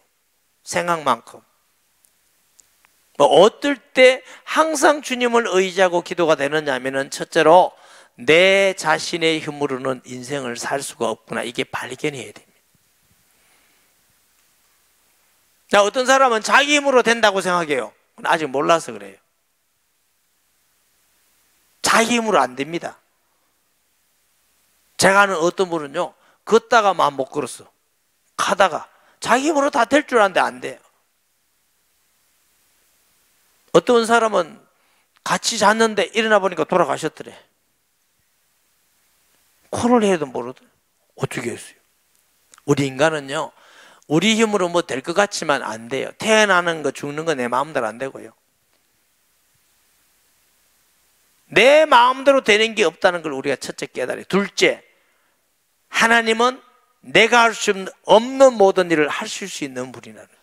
A: 생각만큼. 어떨 때 항상 주님을 의지하고 기도가 되느냐 하면은 첫째로 내 자신의 힘으로는 인생을 살 수가 없구나. 이게 발견해야 됩니다. 자, 어떤 사람은 자기 힘으로 된다고 생각해요. 아직 몰라서 그래요. 자기 힘으로 안 됩니다. 제가 아는 어떤 분은요, 걷다가 마음 못 걸었어. 가다가 자기 힘으로 다 될 줄 아는데 안 돼요. 어떤 사람은 같이 잤는데 일어나 보니까 돌아가셨더래. 코를 해도 모르더래. 어떻게 했어요? 우리 인간은요, 우리 힘으로 뭐 될 것 같지만 안 돼요. 태어나는 거 죽는 거 내 마음대로 안 되고요. 내 마음대로 되는 게 없다는 걸 우리가 첫째 깨달아요. 둘째, 하나님은 내가 할 수 없는 모든 일을 하실 수 있는 분이라는 거.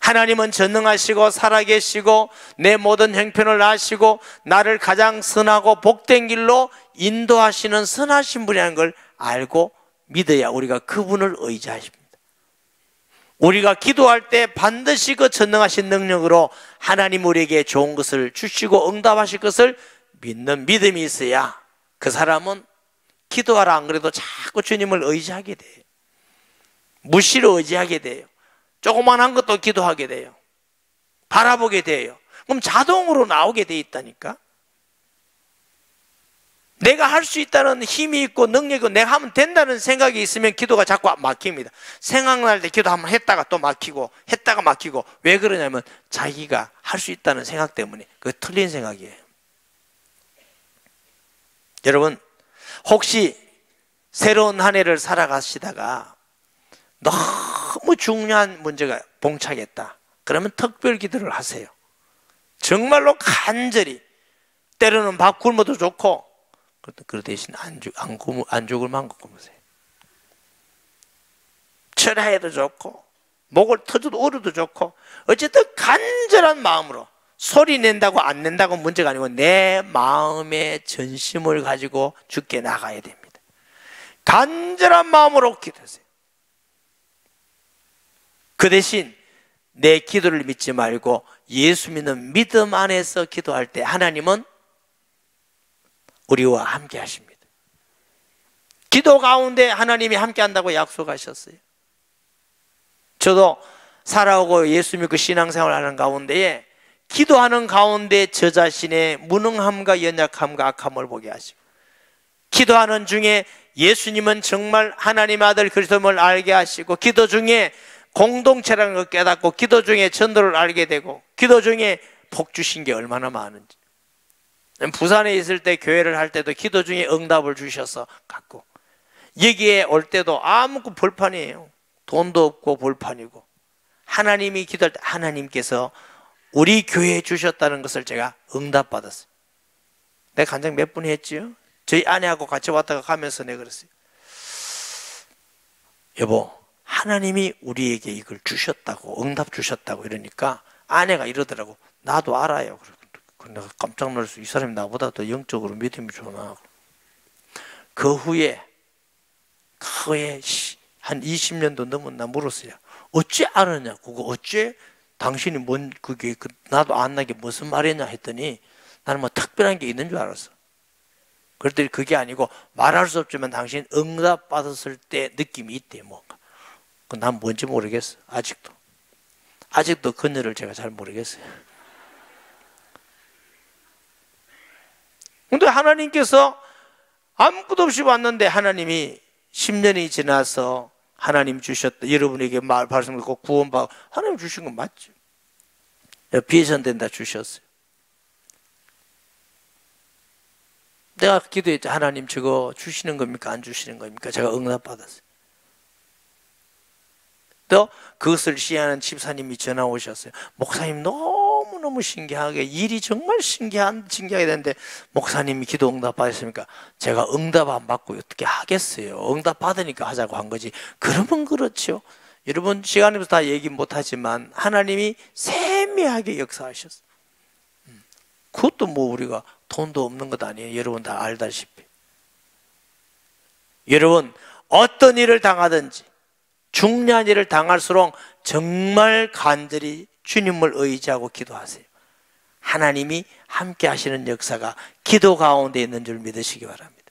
A: 하나님은 전능하시고 살아계시고 내 모든 형편을 아시고 나를 가장 선하고 복된 길로 인도하시는 선하신 분이라는 걸 알고 믿어야 우리가 그분을 의지하십니다. 우리가 기도할 때 반드시 그 전능하신 능력으로 하나님 우리에게 좋은 것을 주시고 응답하실 것을 믿는 믿음이 있어야 그 사람은 기도하라 안 그래도 자꾸 주님을 의지하게 돼요. 무시로 의지하게 돼요. 조그만한 것도 기도하게 돼요. 바라보게 돼요. 그럼 자동으로 나오게 돼 있다니까. 내가 할 수 있다는 힘이 있고 능력이 있고 내가 하면 된다는 생각이 있으면 기도가 자꾸 막힙니다. 생각날 때 기도 한번 했다가 또 막히고 했다가 막히고. 왜 그러냐면 자기가 할 수 있다는 생각 때문에. 그게 틀린 생각이에요. 여러분, 혹시 새로운 한 해를 살아가시다가 너무 중요한 문제가 봉착했다. 그러면 특별 기도를 하세요. 정말로 간절히. 때로는 밥 굶어도 좋고 그 대신 안 죽을 만큼 굶으세요. 철야해도 좋고 목을 터져도 울어도 좋고 어쨌든 간절한 마음으로 소리 낸다고 안 낸다고 문제가 아니고 내 마음의 전심을 가지고 주께 나가야 됩니다. 간절한 마음으로 기도하세요. 그 대신 내 기도를 믿지 말고 예수 믿는 믿음 안에서 기도할 때 하나님은 우리와 함께 하십니다. 기도 가운데 하나님이 함께 한다고 약속하셨어요. 저도 살아오고 예수 믿고 신앙생활을 하는 가운데에 기도하는 가운데 저 자신의 무능함과 연약함과 악함을 보게 하시고 기도하는 중에 예수님은 정말 하나님의 아들 그리스도임을 알게 하시고 기도 중에 공동체라는 걸 깨닫고 기도 중에 전도를 알게 되고 기도 중에 복 주신 게 얼마나 많은지. 부산에 있을 때 교회를 할 때도 기도 중에 응답을 주셔서 갔고 여기에 올 때도 아무것도 벌판이에요. 돈도 없고 벌판이고 하나님이 기도할 때 하나님께서 우리 교회에 주셨다는 것을 제가 응답받았어요. 내가 간증 몇 분 했지요? 저희 아내하고 같이 왔다가 가면서 내가 그랬어요. 여보, 하나님이 우리에게 이걸 주셨다고 응답 주셨다고 이러니까 아내가 이러더라고. 나도 알아요. 내가 깜짝 놀랐어. 이 사람이 나보다 더 영적으로 믿음이 좋나. 그 후에 한 20년도 넘었나 물었어요. 어찌 알았냐? 그거 어찌 당신이 그게 나도 안 나게 무슨 말이냐 했더니 나는 뭐 특별한 게 있는 줄 알았어. 그랬더니 그게 아니고 말할 수 없지만 당신 응답 받았을 때 느낌이 있대 뭔가. 난 뭔지 모르겠어. 아직도 그녀를 제가 잘 모르겠어요. 근데 하나님께서 아무것도 없이 왔는데 하나님이 10년이 지나서 하나님 주셨다. 여러분에게 말씀 듣고 구원받고 하나님 주신 건 맞죠. 비전 된다 주셨어요. 내가 기도했죠. 하나님 저거 주시는 겁니까? 안 주시는 겁니까? 제가 응답받았어요. 또 그것을 시행하는 집사님이 전화 오셨어요. 목사님 너무너무 신기하게 일이 정말 신기하게 되는데 목사님이 기도 응답 받으십니까? 제가 응답 안 받고 어떻게 하겠어요. 응답 받으니까 하자고 한 거지. 그러면 그렇죠. 여러분 시간에서 다 얘기 못하지만 하나님이 세미하게 역사하셨어요. 그것도 뭐 우리가 돈도 없는 것 아니에요. 여러분 다 알다시피. 여러분 어떤 일을 당하든지 중요한 일을 당할수록 정말 간절히 주님을 의지하고 기도하세요. 하나님이 함께 하시는 역사가 기도 가운데 있는 줄 믿으시기 바랍니다.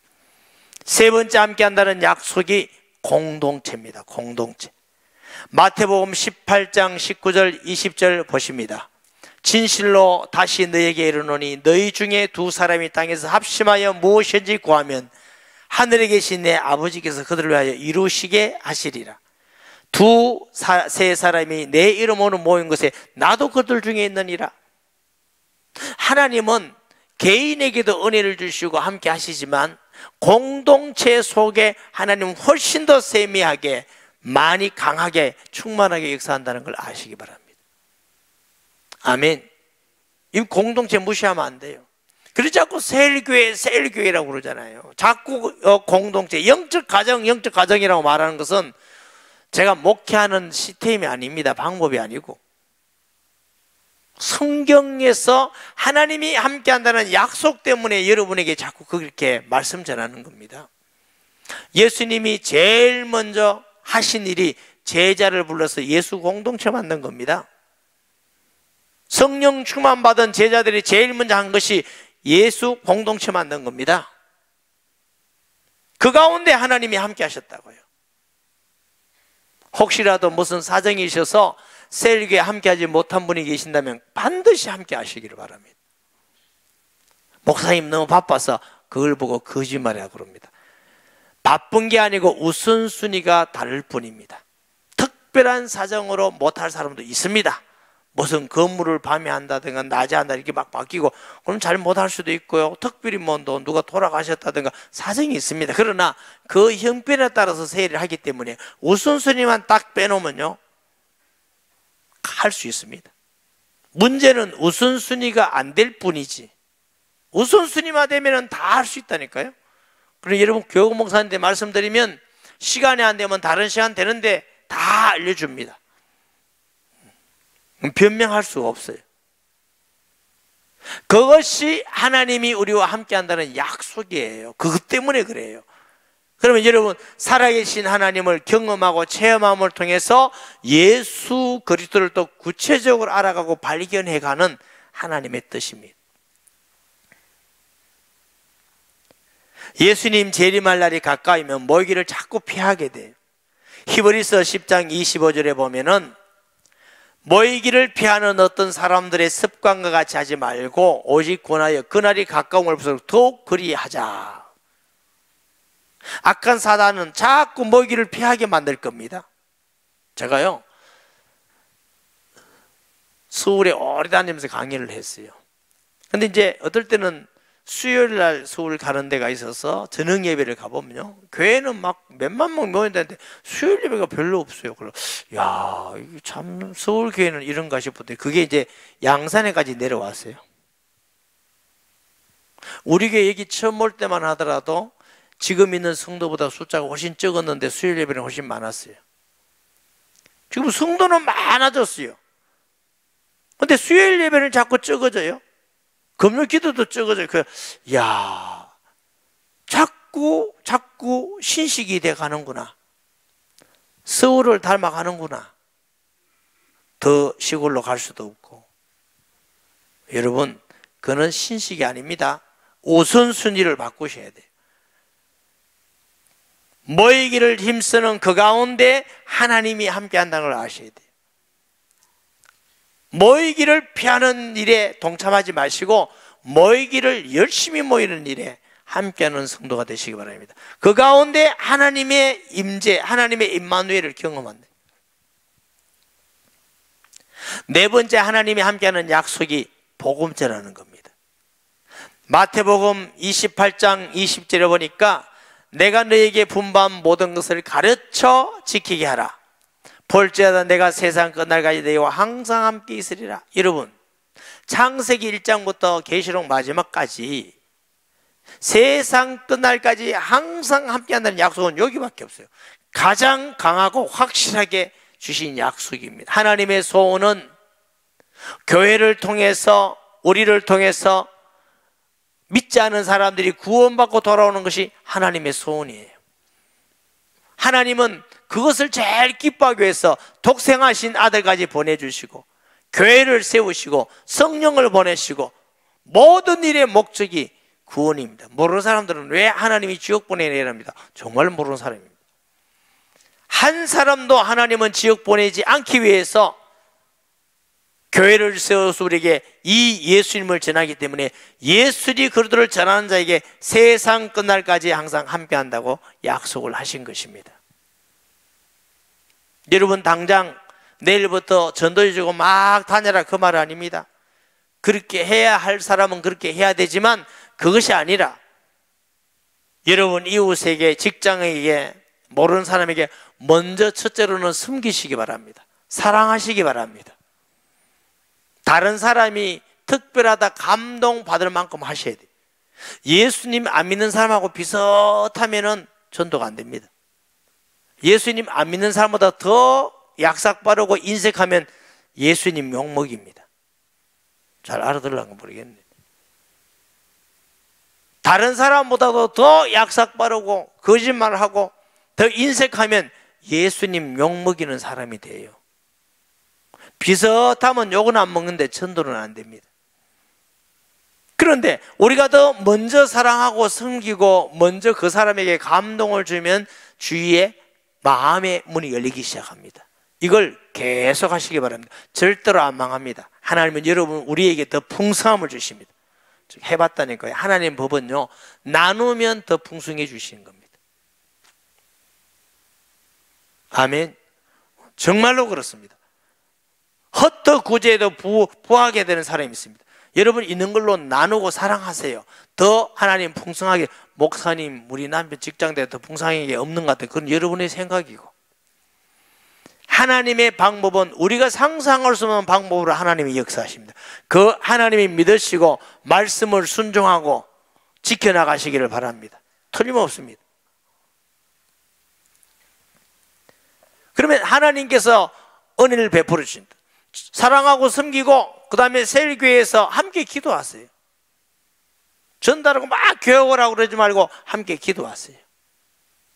A: 세 번째 함께 한다는 약속이 공동체입니다. 공동체. 마태복음 18장 19절 20절 보십니다. 진실로 다시 너에게 이르노니 너희 중에 두 사람이 땅에서 합심하여 무엇인지 구하면 하늘에 계신 내 아버지께서 그들을 위하여 이루시게 하시리라. 세 사람이 내 이름으로 모인 것에 나도 그들 중에 있느니라. 하나님은 개인에게도 은혜를 주시고 함께 하시지만 공동체 속에 하나님은 훨씬 더 세미하게 많이 강하게 충만하게 역사한다는 걸 아시기 바랍니다. 아멘. 이 공동체 무시하면 안 돼요. 그래서 자꾸 셀교회라고 그러잖아요. 자꾸 공동체 영적 가정이라고 말하는 것은 제가 목회하는 시스템이 아닙니다. 방법이 아니고 성경에서 하나님이 함께한다는 약속 때문에 여러분에게 자꾸 그렇게 말씀 전하는 겁니다. 예수님이 제일 먼저 하신 일이 제자를 불러서 예수 공동체 만든 겁니다. 성령 충만 받은 제자들이 제일 먼저 한 것이 예수 공동체 만든 겁니다. 그 가운데 하나님이 함께 하셨다고요. 혹시라도 무슨 사정이 있어서 셀교에 함께하지 못한 분이 계신다면 반드시 함께 하시기를 바랍니다. 목사님 너무 바빠서 그걸 보고 거짓말이라고 그럽니다. 바쁜 게 아니고 우선순위가 다를 뿐입니다. 특별한 사정으로 못할 사람도 있습니다. 무슨 건물을 밤에 한다든가 낮에 한다 이렇게 막 바뀌고 그럼 잘 못할 수도 있고요. 특별히 뭐 누가 돌아가셨다든가 사정이 있습니다. 그러나 그 형편에 따라서 세일을 하기 때문에 우선순위만 딱 빼놓으면요 할 수 있습니다. 문제는 우선순위가 안 될 뿐이지 우선순위만 되면 다 할 수 있다니까요. 그럼 여러분 교육 목사님한테 말씀드리면 시간이 안 되면 다른 시간 되는데 다 알려줍니다. 변명할 수가 없어요. 그것이 하나님이 우리와 함께 한다는 약속이에요. 그것 때문에 그래요. 그러면 여러분 살아계신 하나님을 경험하고 체험함을 통해서 예수 그리스도를 또 구체적으로 알아가고 발견해가는 하나님의 뜻입니다. 예수님 재림할 날이 가까이면 모이기를 자꾸 피하게 돼요. 히브리서 10장 25절에 보면은 모이기를 피하는 어떤 사람들의 습관과 같이 하지 말고 오직 권하여 그날이 가까움을 볼수록 더욱 그리하자. 악한 사단은 자꾸 모이기를 피하게 만들 겁니다. 제가요 서울에 오래 다니면서 강의를 했어요. 근데 이제 어떨 때는 수요일 날 서울 가는 데가 있어서 저녁 예배를 가보면요 교회는 막 몇만 명 모인다는데 수요일 예배가 별로 없어요. 그래서 야, 이거 참 서울 교회는 이런가 싶었더니 그게 이제 양산에까지 내려왔어요. 우리 교회 여기 처음 올 때만 하더라도 지금 있는 성도보다 숫자가 훨씬 적었는데 수요일 예배는 훨씬 많았어요. 지금 성도는 많아졌어요. 근데 수요일 예배는 자꾸 적어져요. 금요 기도도 적어져요. 야, 자꾸 신식이 돼 가는구나. 서울을 닮아가는구나. 더 시골로 갈 수도 없고. 여러분, 그는 신식이 아닙니다. 우선순위를 바꾸셔야 돼요. 모이기를 힘쓰는 그 가운데 하나님이 함께한다는 걸 아셔야 돼요. 모이기를 피하는 일에 동참하지 마시고 모이기를 열심히 모이는 일에 함께하는 성도가 되시기 바랍니다. 그 가운데 하나님의 임재, 하나님의 임마누엘을 경험한다. 네 번째 하나님이 함께하는 약속이 복음제라는 겁니다. 마태복음 28장 20절에 보니까 내가 너에게 분부한 모든 것을 가르쳐 지키게 하라. 볼지어다 내가 세상 끝날까지 너희와 항상 함께 있으리라. 여러분 창세기 1장부터 계시록 마지막까지 세상 끝날까지 항상 함께 한다는 약속은 여기밖에 없어요. 가장 강하고 확실하게 주신 약속입니다. 하나님의 소원은 교회를 통해서 우리를 통해서 믿지 않은 사람들이 구원받고 돌아오는 것이 하나님의 소원이에요. 하나님은 그것을 제일 기뻐하기 위해서 독생하신 아들까지 보내주시고 교회를 세우시고 성령을 보내시고 모든 일의 목적이 구원입니다. 모르는 사람들은 왜 하나님이 지옥 보내야 합니다. 정말 모르는 사람입니다. 한 사람도 하나님은 지옥 보내지 않기 위해서 교회를 세워서 우리에게 이 예수님을 전하기 때문에 예수님 그리스도를 전하는 자에게 세상 끝날까지 항상 함께한다고 약속을 하신 것입니다. 여러분 당장 내일부터 전도해 주고 막 다녀라 그 말 아닙니다. 그렇게 해야 할 사람은 그렇게 해야 되지만 그것이 아니라 여러분 이웃에게 직장에게 모르는 사람에게 먼저 첫째로는 섬기시기 바랍니다. 사랑하시기 바랍니다. 다른 사람이 특별하다 감동받을 만큼 하셔야 돼요. 예수님 안 믿는 사람하고 비슷하면은 전도가 안 됩니다. 예수님 안 믿는 사람보다 더 약삭 빠르고 인색하면 예수님 욕먹입니다. 잘 알아들으려는 모르겠네. 다른 사람보다도 더 약삭 빠르고 거짓말하고 더 인색하면 예수님 욕먹이는 사람이 돼요. 비슷하면 욕은 안 먹는데 천도는 안 됩니다. 그런데 우리가 더 먼저 사랑하고 섬기고 먼저 그 사람에게 감동을 주면 주위에 마음의 문이 열리기 시작합니다. 이걸 계속 하시기 바랍니다. 절대로 안 망합니다. 하나님은 여러분 우리에게 더 풍성함을 주십니다. 해봤다니까요. 하나님 법은요, 나누면 더 풍성해 주시는 겁니다. 아멘. 정말로 그렇습니다. 헛되구제에도 부하게 되는 사람이 있습니다. 여러분 있는 걸로 나누고 사랑하세요. 더 하나님 풍성하게, 목사님 우리 남편 직장대 더 풍성하게 없는 것 같아요. 그건 여러분의 생각이고, 하나님의 방법은 우리가 상상할 수 없는 방법으로 하나님이 역사하십니다. 그 하나님이 믿으시고 말씀을 순종하고 지켜나가시기를 바랍니다. 틀림없습니다. 그러면 하나님께서 은혜를 베풀어 주신다. 사랑하고 섬기고 그 다음에 세일교회에서 함께 기도하세요. 전달하고 막 교육하라고 그러지 말고 함께 기도하세요.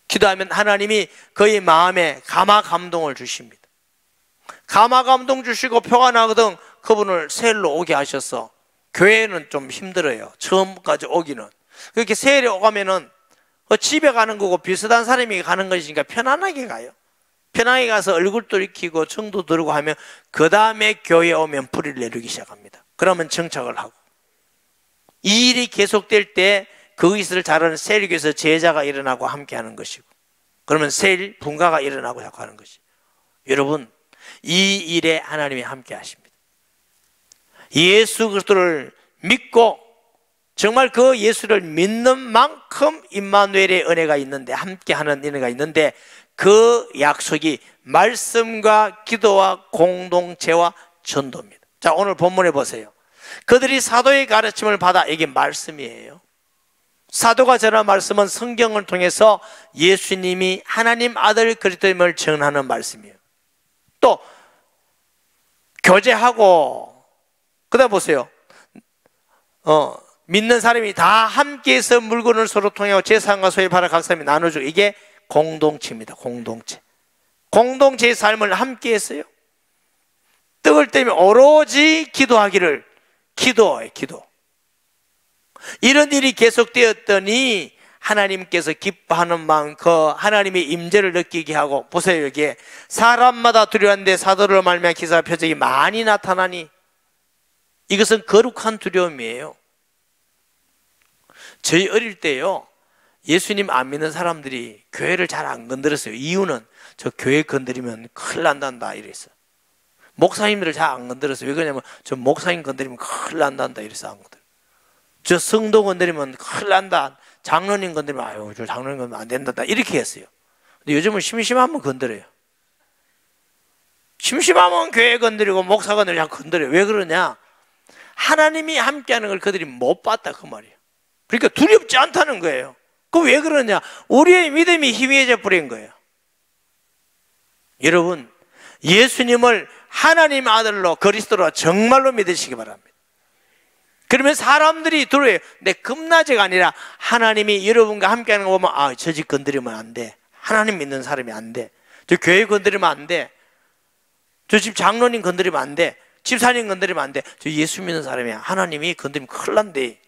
A: 기도하면 하나님이 그의 마음에 감화 감동을 주십니다. 감화 감동 주시고 표가 나거든 그분을 세일로 오게 하셔서, 교회는 좀 힘들어요. 처음까지 오기는. 그렇게 세일에 오가면은 집에 가는 거고 비슷한 사람이 가는 것이니까 편안하게 가요. 편하게 가서 얼굴도 익히고 정도 들고 하면 그 다음에 교회에 오면 뿌리를 내리기 시작합니다. 그러면 정착을 하고, 이 일이 계속될 때 그것을 잘하는 세일교에서 제자가 일어나고 함께 하는 것이고, 그러면 세일 분가가 일어나고 자꾸 하는 것이. 여러분 이 일에 하나님이 함께 하십니다. 예수 그리스도를 믿고 정말 그 예수를 믿는 만큼 임마누엘의 은혜가 있는데, 함께 하는 은혜가 있는데, 그 약속이 말씀과 기도와 공동체와 전도입니다. 자, 오늘 본문에 보세요. 그들이 사도의 가르침을 받아, 이게 말씀이에요. 사도가 전한 말씀은 성경을 통해서 예수님이 하나님 아들 그리스도임을 전하는 말씀이에요. 또 교제하고, 그다음 보세요. 믿는 사람이 다 함께해서 물건을 서로 통하고 재산과 소유 팔아 각 사람이 나눠주고, 이게 공동체입니다. 공동체. 공동체의 삶을 함께 했어요. 떡을 떼면 오로지 기도하기를, 기도예요. 기도. 이런 일이 계속되었더니 하나님께서 기뻐하는 마음, 그 하나님의 임재를 느끼게 하고, 보세요. 여기에 사람마다 두려워하는데 사도를 말미암아 기사와 표적이 많이 나타나니, 이것은 거룩한 두려움이에요. 저희 어릴 때요, 예수님 안 믿는 사람들이 교회를 잘 안 건드렸어요. 이유는 저 교회 건드리면 큰일 난단다 이랬어요. 목사님들을 잘 안 건드렸어요. 왜 그러냐면 저 목사님 건드리면 큰일 난단다 이래서 안 건드려요. 저 성도 건드리면 큰일 난다, 장로님 건드리면 아유 저 장로님 건드리면 안 된다 이렇게 했어요. 근데 요즘은 심심하면 건드려요. 심심하면 교회 건드리고 목사 건드리고 건드려요. 왜 그러냐? 하나님이 함께하는 걸 그들이 못 봤다 그 말이에요. 그러니까 두렵지 않다는 거예요. 그 왜 그러냐? 우리의 믿음이 희미해져 버린 거예요. 여러분, 예수님을 하나님 아들로 그리스도로 정말로 믿으시기 바랍니다. 그러면 사람들이 두려워요. 근데 겁나지가 아니라 하나님이 여러분과 함께하는 거 보면, 아, 저 집 건드리면 안 돼. 하나님 믿는 사람이 안 돼. 저 교회 건드리면 안 돼. 저 집 장로님 건드리면 안 돼. 집사님 건드리면 안 돼. 저 예수 믿는 사람이야. 하나님이 건드리면 큰일 난대.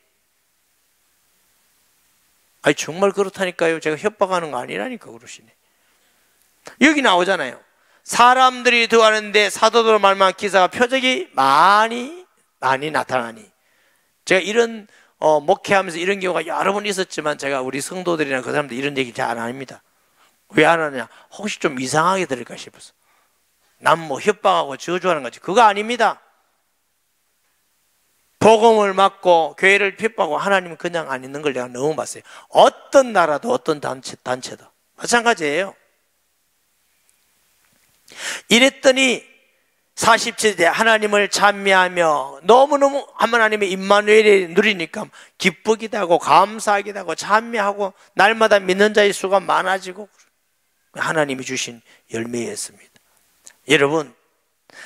A: 아니 정말 그렇다니까요. 제가 협박하는 거 아니라니까 그러시네. 여기 나오잖아요. 사람들이 더하는데 사도들 말만 기사가 표적이 많이 나타나니. 제가 이런 목회하면서 이런 경우가 여러 번 있었지만, 제가 우리 성도들이나 그 사람들 이런 얘기 잘 안 합니다. 왜 안 하냐? 혹시 좀 이상하게 들을까 싶어서. 남 뭐 협박하고 저주하는 거지. 그거 아닙니다. 복음을 맡고 교회를 핍박하고 하나님은 그냥 안 있는 걸 내가 너무 봤어요. 어떤 나라도 어떤 단체도 마찬가지예요. 이랬더니 47대 하나님을 찬미하며 너무너무 하나님의 임마누엘을 누리니까 기쁘기도 하고 감사하기도 하고 찬미하고 날마다 믿는 자의 수가 많아지고, 하나님이 주신 열매였습니다. 여러분,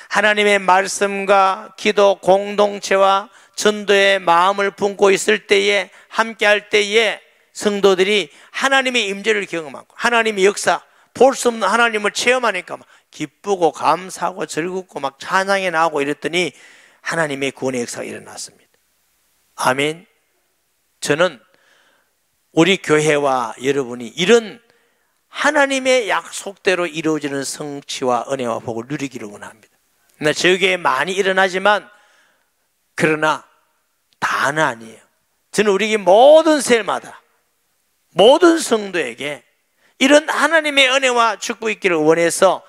A: 하나님의 말씀과 기도 공동체와 전도의 마음을 품고 있을 때에, 함께 할 때에 성도들이 하나님의 임재를 경험하고 하나님의 역사, 볼 수 없는 하나님을 체험하니까 막 기쁘고 감사하고 즐겁고 막 찬양이 나오고 이랬더니 하나님의 구원의 역사가 일어났습니다. 아멘. 저는 우리 교회와 여러분이 이런 하나님의 약속대로 이루어지는 성취와 은혜와 복을 누리기를 원합니다. 저 교회에 많이 일어나지만 그러나 다는 아니에요. 저는 우리 모든 셀마다 모든 성도에게 이런 하나님의 은혜와 축복이 있기를 원해서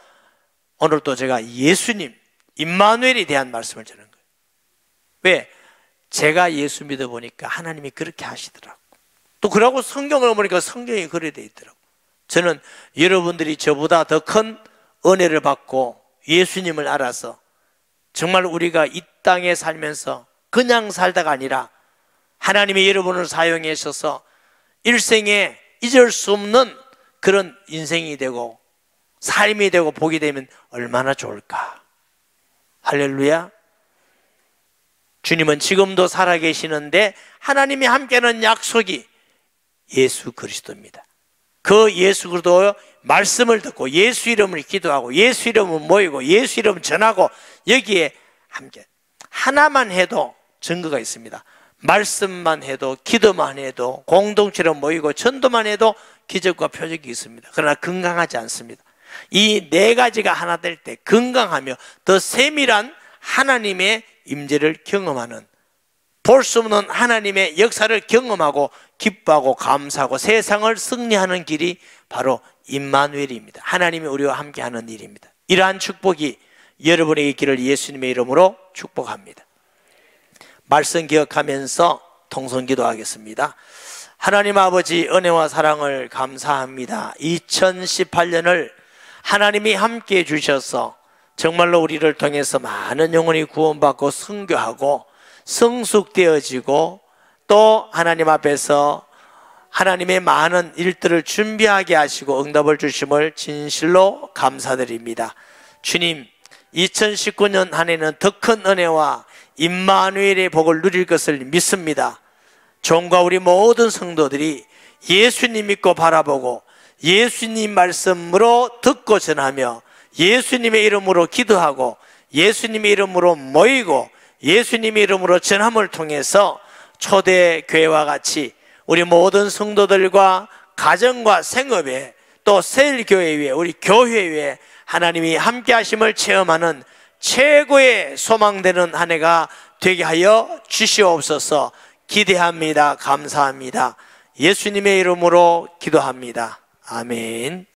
A: 오늘 또 제가 예수님, 임마누엘에 대한 말씀을 전하는 거예요. 왜? 제가 예수 믿어보니까 하나님이 그렇게 하시더라고. 또 그러고 성경을 보니까 성경이 그래 돼 있더라고. 저는 여러분들이 저보다 더 큰 은혜를 받고 예수님을 알아서 정말 우리가 이 땅에 살면서 그냥 살다가 아니라 하나님이 여러분을 사용해 주셔서 일생에 잊을 수 없는 그런 인생이 되고 삶이 되고 복이 되면 얼마나 좋을까. 할렐루야. 주님은 지금도 살아계시는데 하나님이 함께하는 약속이 예수 그리스도입니다. 그 예수 그리스도 말씀을 듣고 예수 이름을 기도하고 예수 이름을 모이고 예수 이름을 전하고 여기에 함께 하나만 해도 증거가 있습니다. 말씀만 해도 기도만 해도 공동체로 모이고 전도만 해도 기적과 표적이 있습니다. 그러나 건강하지 않습니다. 이 네 가지가 하나 될 때 건강하며 더 세밀한 하나님의 임재를 경험하는, 볼 수 없는 하나님의 역사를 경험하고 기뻐하고 감사하고 세상을 승리하는 길이 바로 임마누엘입니다. 하나님이 우리와 함께하는 일입니다. 이러한 축복이 여러분에게 있기를 예수님의 이름으로 축복합니다. 말씀 기억하면서 통성기도하겠습니다. 하나님 아버지, 은혜와 사랑을 감사합니다. 2018년을 하나님이 함께해 주셔서 정말로 우리를 통해서 많은 영혼이 구원받고 선교하고 성숙되어지고 또 하나님 앞에서 하나님의 많은 일들을 준비하게 하시고 응답을 주심을 진실로 감사드립니다. 주님, 2019년 한 해는 더 큰 은혜와 임마누엘의 복을 누릴 것을 믿습니다. 종과 우리 모든 성도들이 예수님 믿고 바라보고 예수님 말씀으로 듣고 전하며 예수님의 이름으로 기도하고 예수님의 이름으로 모이고 예수님의 이름으로 전함을 통해서 초대교회와 같이 우리 모든 성도들과 가정과 생업에 또 세일교회 위에 우리 교회 위에 하나님이 함께 하심을 체험하는 최고의 소망되는 한 해가 되게 하여 주시옵소서. 기대합니다. 감사합니다. 예수님의 이름으로 기도합니다. 아멘.